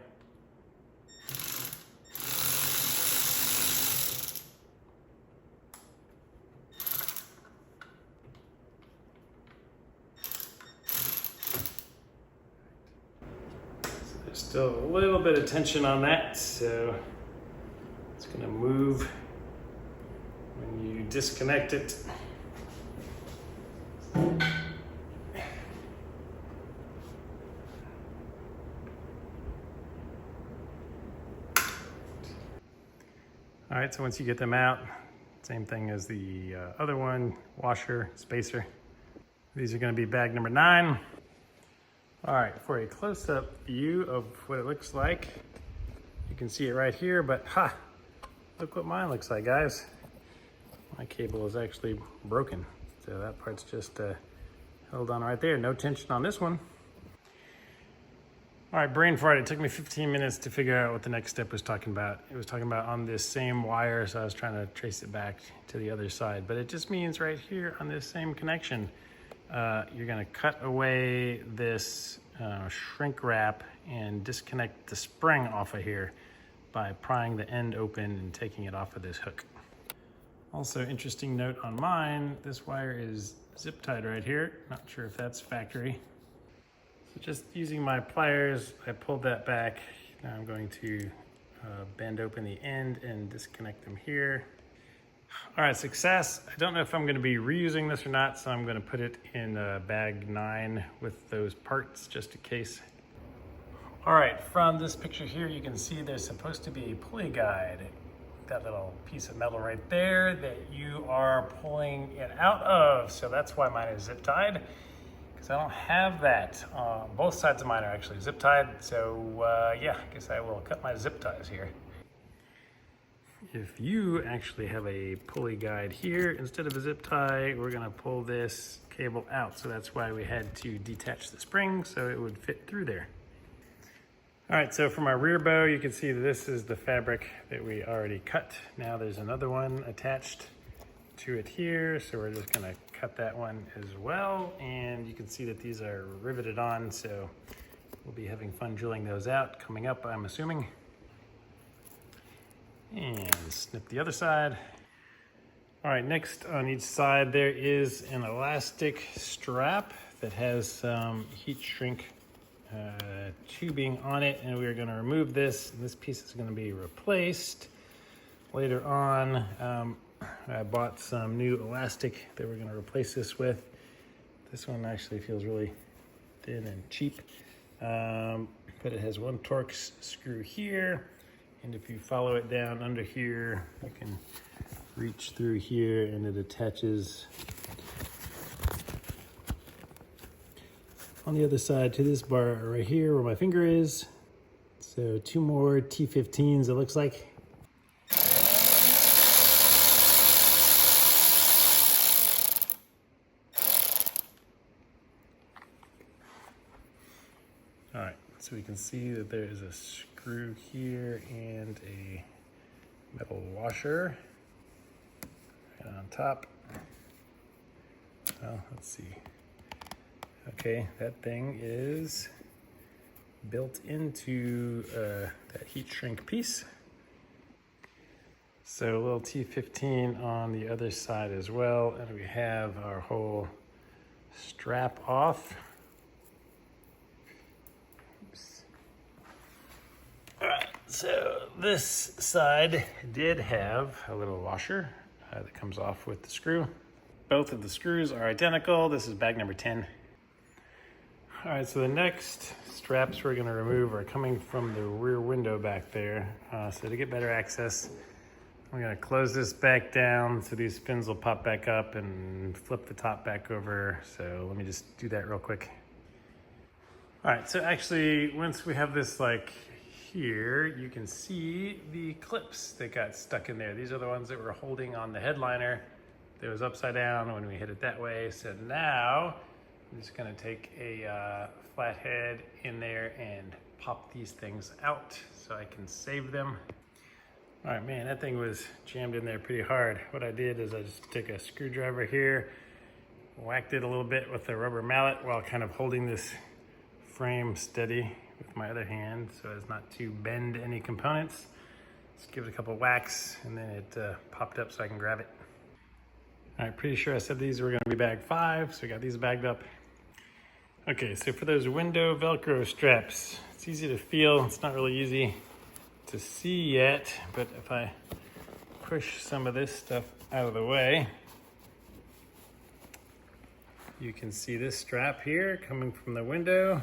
Still a little bit of tension on that, so it's going to move when you disconnect it. All right, so once you get them out, same thing as the other one, washer, spacer. These are going to be bag number 9. All right, for a close-up view of what it looks like, you can see it right here, but look what mine looks like, guys. My cable is actually broken, so that part's just held on right there. No tension on this one. All right, brain fart. It took me 15 minutes to figure out what the next step was talking about. It was talking about on this same wire, so I was trying to trace it back to the other side, but it just means right here on this same connection, you're gonna cut away this shrink wrap and disconnect the spring off of here by prying the end open and taking it off of this hook. Also, interesting note on mine, this wire is zip tied right here. Not sure if that's factory. So just using my pliers, I pulled that back. Now I'm going to bend open the end and disconnect them here. All right, success. I don't know if I'm going to be reusing this or not, so I'm going to put it in bag 9 with those parts just in case. All right, from this picture here, you can see there's supposed to be a pulley guide. That little piece of metal right there that you are pulling it out of. So that's why mine is zip tied, because I don't have that. Both sides of mine are actually zip tied. So yeah, I guess I will cut my zip ties here. If you actually have a pulley guide here, instead of a zip tie, we're gonna pull this cable out. So that's why we had to detach the spring so it would fit through there. All right, so for my rear bow, you can see this is the fabric that we already cut. Now there's another one attached to it here. So we're just gonna cut that one as well. And you can see that these are riveted on. So we'll be having fun drilling those out coming up, I'm assuming. And snip the other side. All right, next on each side, there is an elastic strap that has some heat shrink tubing on it, and we're gonna remove this. This piece is gonna be replaced later on. I bought some new elastic that we're gonna replace this with. This one actually feels really thin and cheap, but it has one Torx screw here. And if you follow it down under here, you can reach through here and it attaches on the other side to this bar right here where my finger is. So 2 more T15s, it looks like. All right, so we can see that there is a screw here and a metal washer right on top. Well, let's see. Okay, that thing is built into that heat shrink piece. So a little T15 on the other side as well, and we have our whole strap off. Oops. All right, so this side did have a little washer that comes off with the screw. Both of the screws are identical. This is bag number 10. All right, so the next straps we're gonna remove are coming from the rear window back there. So to get better access, I'm gonna close this back down so these fins will pop back up and flip the top back over. So let me just do that real quick. All right, so actually once we have this like here, you can see the clips that got stuck in there. These are the ones that were holding on the headliner that was upside down when we hit it that way. So now I'm just gonna take a flathead in there and pop these things out so I can save them. All right, man, that thing was jammed in there pretty hard. What I did is I just took a screwdriver here, whacked it a little bit with a rubber mallet while kind of holding this frame steady with my other hand so as not to bend any components. Just give it a couple whacks and then it popped up so I can grab it. All right, pretty sure I said these were gonna be bag 5, so we got these bagged up. Okay, so for those window Velcro straps, it's easy to feel, it's not really easy to see yet, but if I push some of this stuff out of the way, you can see this strap here coming from the window,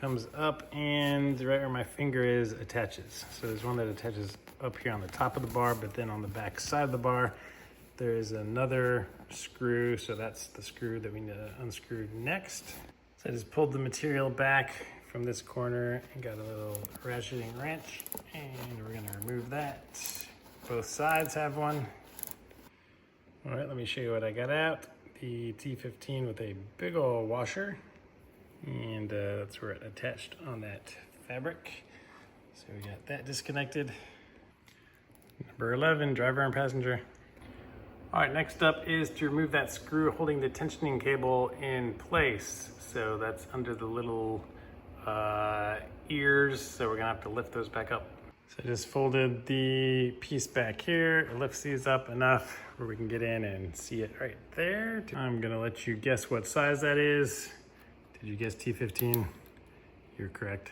comes up and right where my finger is attaches. So there's one that attaches up here on the top of the bar, but then on the back side of the bar, there is another screw. So that's the screw that we need to unscrew next. So I just pulled the material back from this corner and got a little ratcheting wrench, and we're gonna remove that. Both sides have one. All right, let me show you what I got out. The T15 with a big old washer, and that's where it attached on that fabric. So we got that disconnected. Number 11, driver and passenger. All right, next up is to remove that screw holding the tensioning cable in place. So that's under the little ears, so we're gonna have to lift those back up. So I just folded the piece back here. It lifts these up enough where we can get in and see it right there. I'm gonna let you guess what size that is. Did you guess T15? You're correct.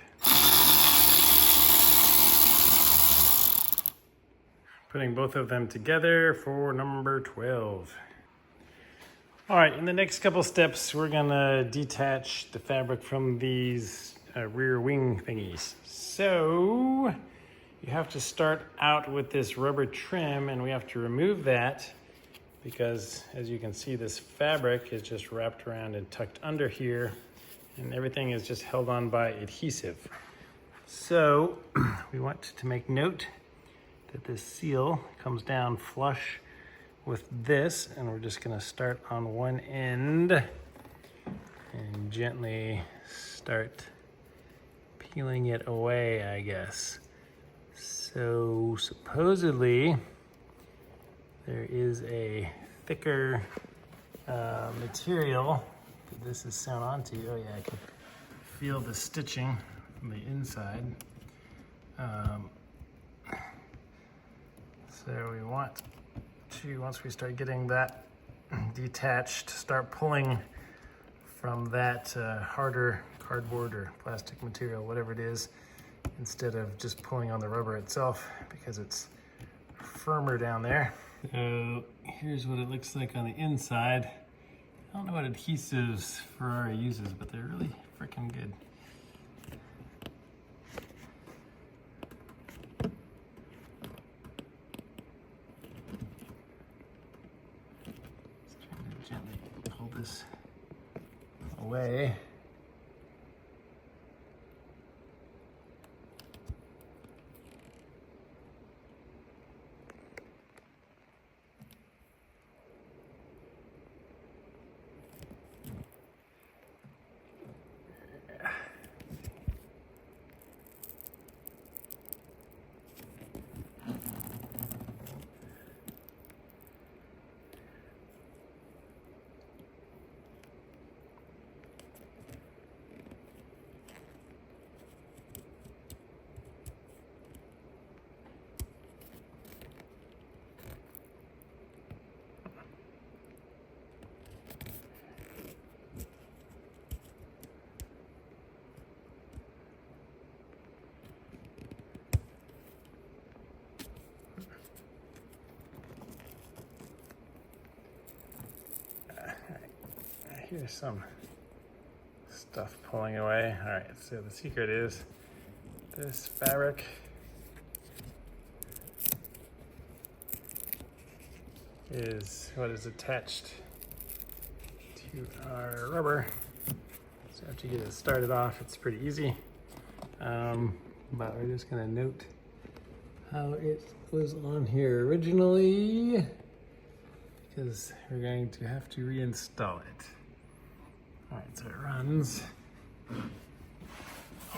Putting both of them together for number 12. All right, in the next couple steps, we're gonna detach the fabric from these rear wing thingies. So you have to start out with this rubber trim, and we have to remove that because, as you can see, this fabric is just wrapped around and tucked under here, and everything is just held on by adhesive. So we want to make note that this seal comes down flush with this, and we're just gonna start on one end and gently start peeling it away, I guess. So supposedly there is a thicker material that this is sewn onto. Oh yeah, I can feel the stitching from the inside. So we want to, once we start getting that detached, start pulling from that harder cardboard or plastic material, whatever it is, instead of just pulling on the rubber itself because it's firmer down there. So here's what it looks like on the inside. I don't know what adhesives Ferrari uses, but they're really freaking good. Just trying to gently pull this away. here's some stuff pulling away. All right, so the secret is this fabric is what is attached to our rubber. So after you get it started off, it's pretty easy. But we're just gonna note how it was on here originally, because we're going to have to reinstall it. All right, so it runs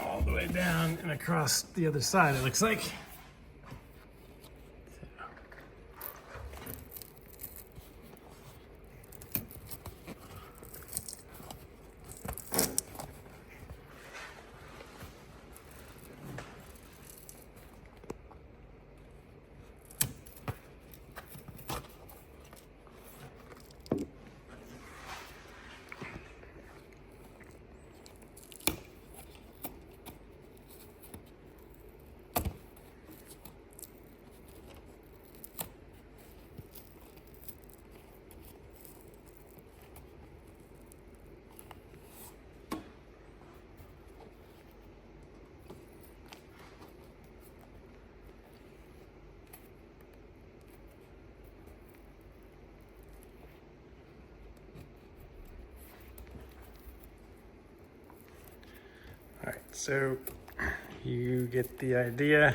all the way down and across the other side, it looks like. All right, so you get the idea.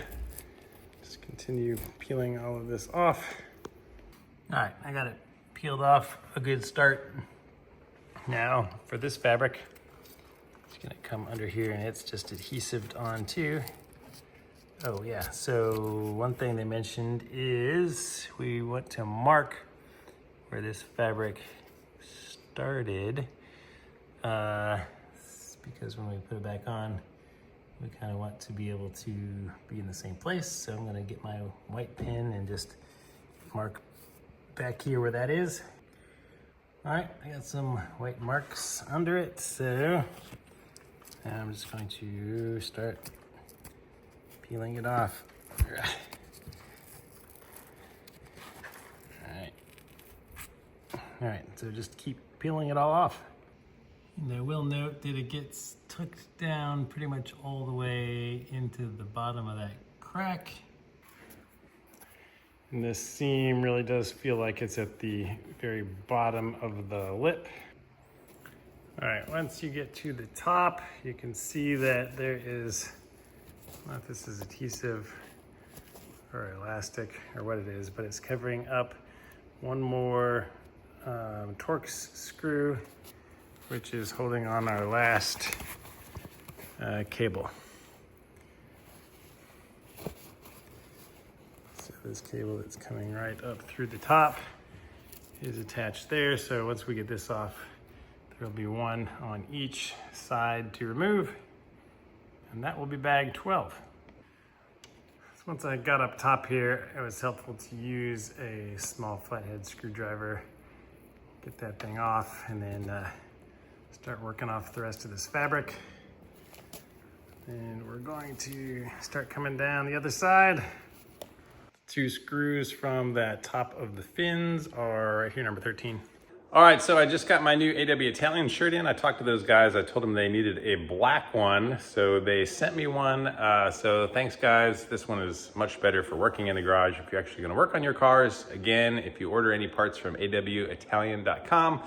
Just continue peeling all of this off. All right, I got it peeled off, a good start. Now for this fabric, it's gonna come under here and it's just adhesived on too. Oh yeah, so one thing they mentioned is we want to mark where this fabric started. Because when we put it back on, we kind of want to be able to be in the same place. So I'm gonna get my white pen and just mark back here where that is. All right, I got some white marks under it. So I'm just going to start peeling it off. All right, so just keep peeling it all off. And I will note that it gets tucked down pretty much all the way into the bottom of that crack. And this seam really does feel like it's at the very bottom of the lip. All right, once you get to the top, you can see that there is, I don't know if this is adhesive or elastic or what it is, but it's covering up one more Torx screw, which is holding on our last cable. So this cable that's coming right up through the top is attached there. So once we get this off, there'll be one on each side to remove, and that will be bag 12. So once I got up top here, it was helpful to use a small flathead screwdriver, get that thing off, and then start working off the rest of this fabric. And we're going to start coming down the other side. 2 screws from that top of the fins are right here, number 13. All right, so I just got my new AW Italian shirt in. I talked to those guys. I told them they needed a black one, so they sent me one. So thanks, guys. This one is much better for working in the garage if you're actually gonna work on your cars. Again, if you order any parts from awitalian.com,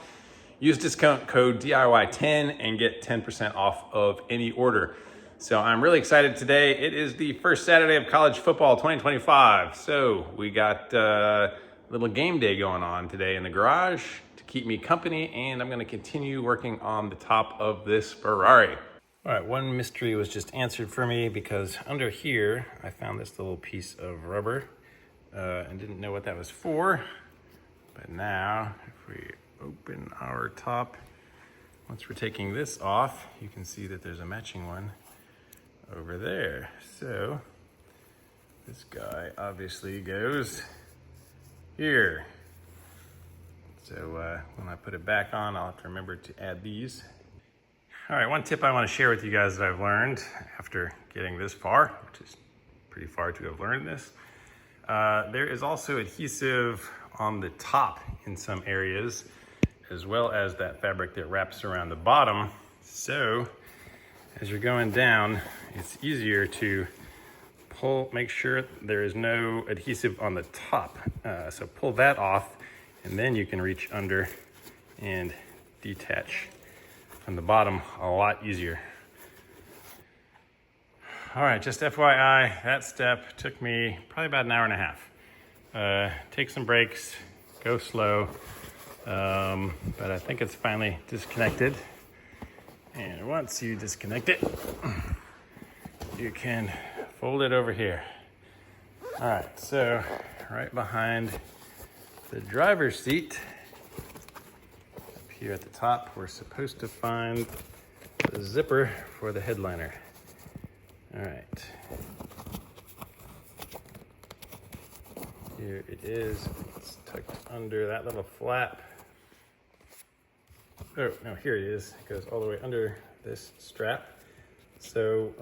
use discount code DIY10 and get 10% off of any order. So I'm really excited today. It is the first Saturday of college football 2025. So we got a little game day going on today in the garage to keep me company, and I'm gonna continue working on the top of this Ferrari. All right, one mystery was just answered for me because under here, I found this little piece of rubber and didn't know what that was for. But now, if we open our top, once we're taking this off, you can see that there's a matching one over there. So this guy obviously goes here. So when I put it back on, I'll have to remember to add these. All right, one tip I want to share with you guys that I've learned after getting this far, which is pretty far to have learned this. There is also adhesive on the top in some areas. as well as that fabric that wraps around the bottom. So as you're going down, it's easier to pull, make sure there is no adhesive on the top. So pull that off, and then you can reach under and detach from the bottom a lot easier. All right, just FYI, that step took me probably about an hour and a half. Take some breaks, go slow, but I think it's finally disconnected. And once you disconnect it, you can fold it over here. All right, so right behind the driver's seat, up here at the top, we're supposed to find the zipper for the headliner. All right. Here it is. It's tucked under that little flap. Oh, no, here it is. It goes all the way under this strap. So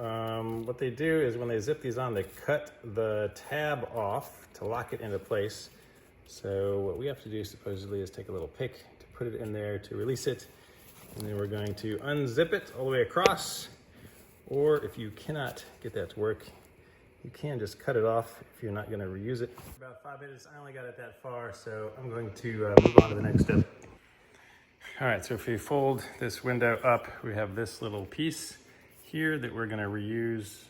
what they do is when they zip these on, they cut the tab off to lock it into place. So what we have to do supposedly is take a little pick to put it in there to release it. And then we're going to unzip it all the way across. Or if you cannot get that to work, you can just cut it off if you're not going to reuse it. About 5 minutes, I only got it that far, so I'm going to move on to the next step. All right, so if we fold this window up, we have this little piece here that we're going to reuse.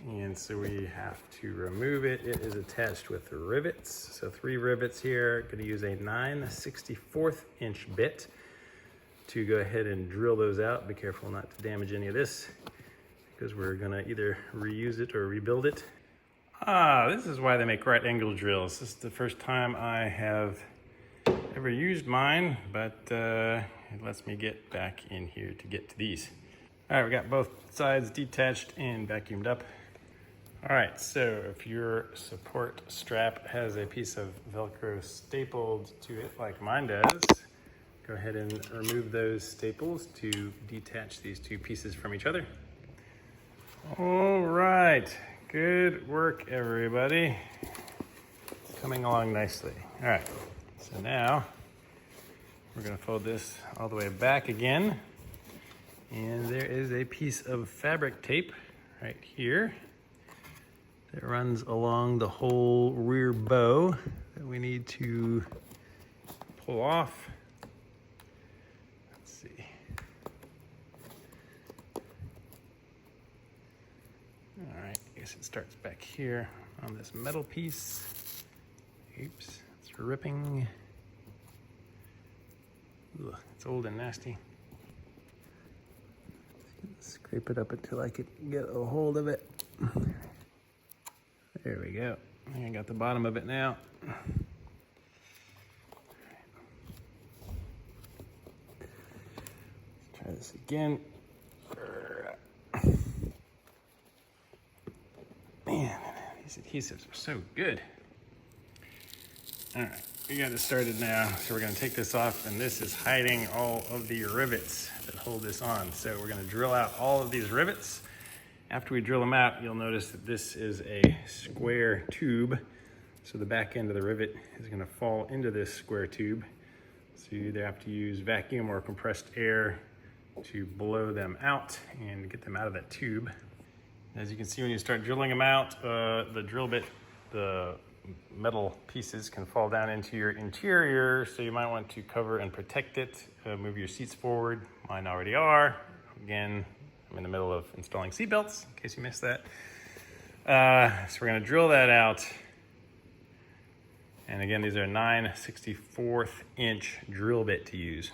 And so we have to remove it. It is attached with rivets. So 3 rivets here. Going to use a 9/64 inch bit to go ahead and drill those out. Be careful not to damage any of this, because we're gonna either reuse it or rebuild it. This is why they make right angle drills. This is the first time I have ever used mine, but it lets me get back in here to get to these. All right, we got both sides detached and vacuumed up. All right, so if your support strap has a piece of Velcro stapled to it like mine does, go ahead and remove those staples to detach these 2 pieces from each other. All right, good work, everybody. It's coming along nicely. All right, so now we're gonna fold this all the way back again. And there is a piece of fabric tape right here that runs along the whole rear bow that we need to pull off. All right, I guess it starts back here on this metal piece. Oops, it's ripping. Ugh, it's old and nasty. Scrape it up until I can get a hold of it. There we go. I think I got the bottom of it now. Let's try this again. Man, these adhesives are so good. All right, we got it started now. So we're gonna take this off, and this is hiding all of the rivets that hold this on. So we're gonna drill out all of these rivets. After we drill them out, you'll notice that this is a square tube. So the back end of the rivet is gonna fall into this square tube. So you either have to use vacuum or compressed air to blow them out and get them out of that tube. As you can see, when you start drilling them out, the drill bit, the metal pieces can fall down into your interior, so you might want to cover and protect it. Move your seats forward. Mine already are. Again, I'm in the middle of installing seat belts, in case you missed that. So we're gonna drill that out. And again, these are 9/64 inch drill bit to use.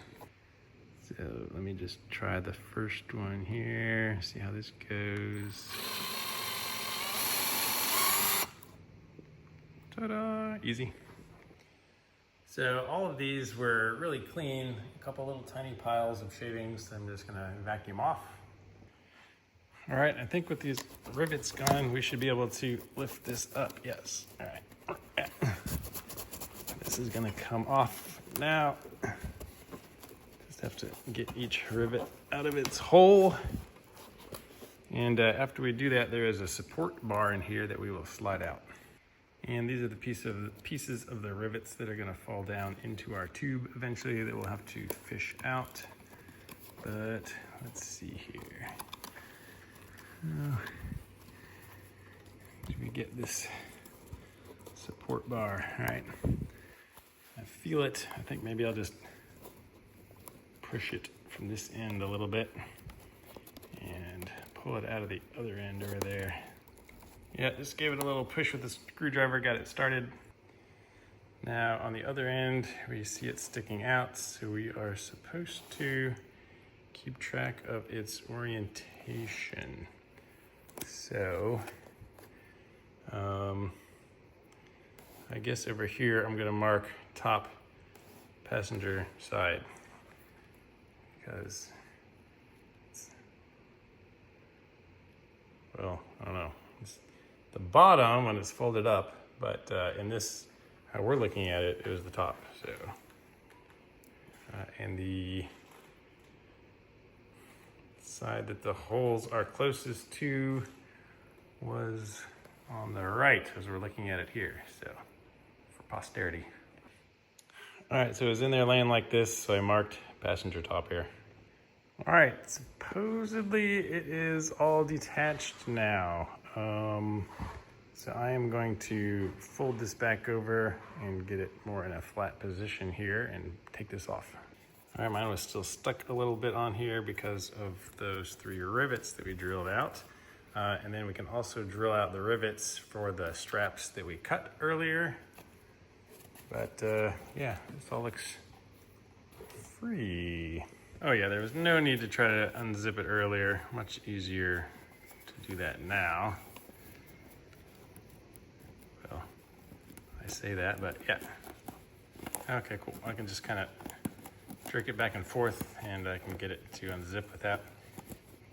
So let me just try the first one here, see how this goes. Ta-da, easy. So all of these were really clean, a couple little tiny piles of shavings I'm just gonna vacuum off. All right, I think with these rivets gone, we should be able to lift this up, yes. All right, this is gonna come off now. Have to get each rivet out of its hole. And after we do that, there is a support bar in here that we will slide out. And these are the pieces of the rivets that are gonna fall down into our tube eventually that we'll have to fish out. But let's see here. Do we get this support bar? All right, I feel it. I think maybe I'll just push it from this end a little bit and pull it out of the other end over there. Yeah, just gave it a little push with the screwdriver, got it started. Now on the other end, we see it sticking out, so we are supposed to keep track of its orientation. So, I guess over here, I'm gonna mark top passenger side because well, I don't know. It's the bottom when it's folded up, but in this, how we're looking at it, it was the top. So, and the side that the holes are closest to was on the right as we're looking at it here. So, for posterity. All right, so it was in there laying like this, so I marked passenger top here. All right, supposedly it is all detached now. So I am going to fold this back over and get it more in a flat position here and take this off. All right, mine was still stuck a little bit on here because of those 3 rivets that we drilled out. And then we can also drill out the rivets for the straps that we cut earlier. But yeah, this all looks free. Oh yeah, there was no need to try to unzip it earlier. Much easier to do that now. Well, I say that, but yeah. Okay, cool. I can just kind of jerk it back and forth and I can get it to unzip without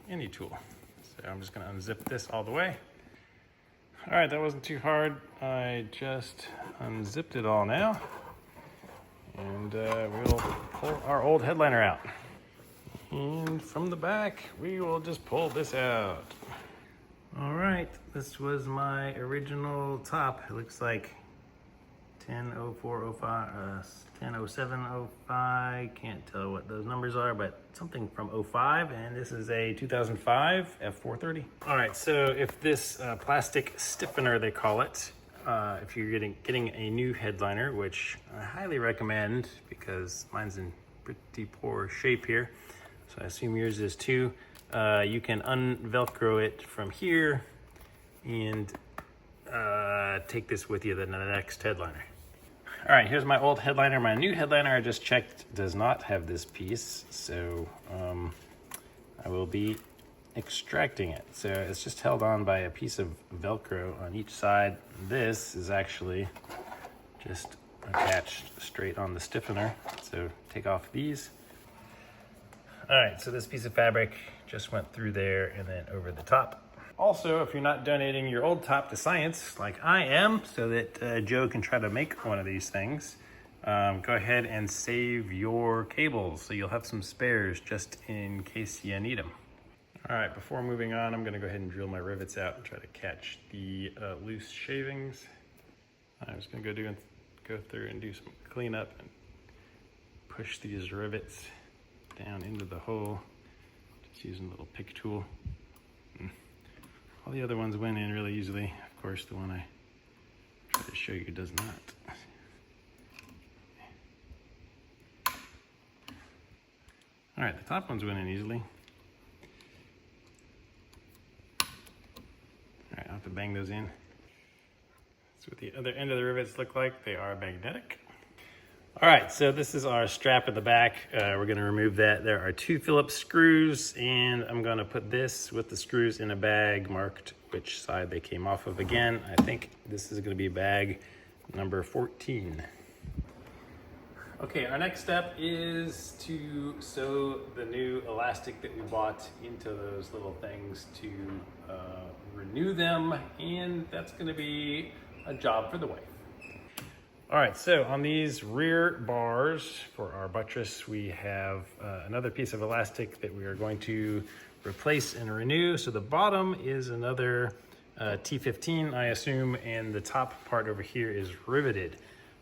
any tool. So I'm just gonna unzip this all the way. All right, that wasn't too hard. I just unzipped it all now. And we'll pull our old headliner out. And from the back, we will just pull this out. All right, this was my original top. It looks like 100405, 100705. Can't tell what those numbers are, but something from 05. And this is a 2005 F430. All right, so if this plastic stiffener, they call it, if you're getting a new headliner, which I highly recommend because mine's in pretty poor shape here, so I assume yours is too, you can un-Velcro it from here and take this with you to the next headliner. All right, here's my old headliner. My new headliner, I just checked, does not have this piece, so I will be extracting it. So it's just held on by a piece of Velcro on each side. This is actually just attached straight on the stiffener. So take off these. All right, so this piece of fabric just went through there and then over the top. Also, if you're not donating your old top to science, like I am, so that Joe can try to make one of these things, go ahead and save your cables so you'll have some spares just in case you need them. All right, before moving on, I'm gonna go ahead and drill my rivets out and try to catch the loose shavings. I'm just gonna go through and do some cleanup and push these rivets down into the hole, just using a little pick tool. All the other ones went in really easily. Of course, the one I try to show you does not. All right, the top ones went in easily. All right, I'll have to bang those in. That's what the other end of the rivets look like. They are magnetic. All right, so this is our strap at the back. We're gonna remove that. There are 2 Phillips screws, and I'm gonna put this with the screws in a bag marked which side they came off of again. I think this is gonna be bag number 14. Okay, our next step is to sew the new elastic that we bought into those little things to renew them, and that's gonna be a job for the wife. All right, so on these rear bars for our buttress, we have another piece of elastic that we are going to replace and renew. So the bottom is another T15, I assume, and the top part over here is riveted.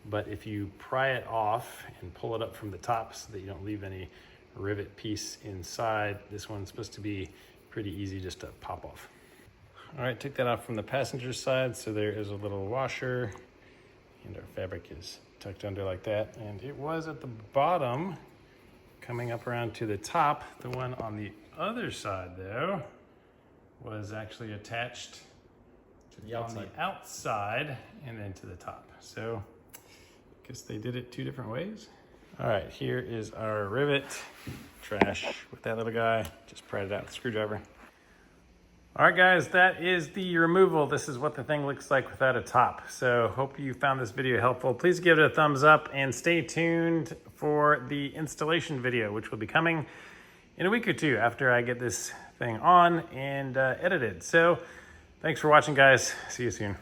But if you pry it off and pull it up from the top so that you don't leave any rivet piece inside, this one's supposed to be pretty easy just to pop off. All right, took that off from the passenger side, so there is a little washer, and our fabric is tucked under like that. And it was at the bottom, coming up around to the top. The one on the other side, though, was actually attached to the outside. On the outside and then to the top. So I guess they did it two different ways. All right, here is our rivet. Trash with that little guy. Just pried it out with a screwdriver. All right, guys, that is the removal. This is what the thing looks like without a top. So hope you found this video helpful. Please give it a thumbs up and stay tuned for the installation video, which will be coming in a week or two after I get this thing on and edited. So thanks for watching, guys. See you soon.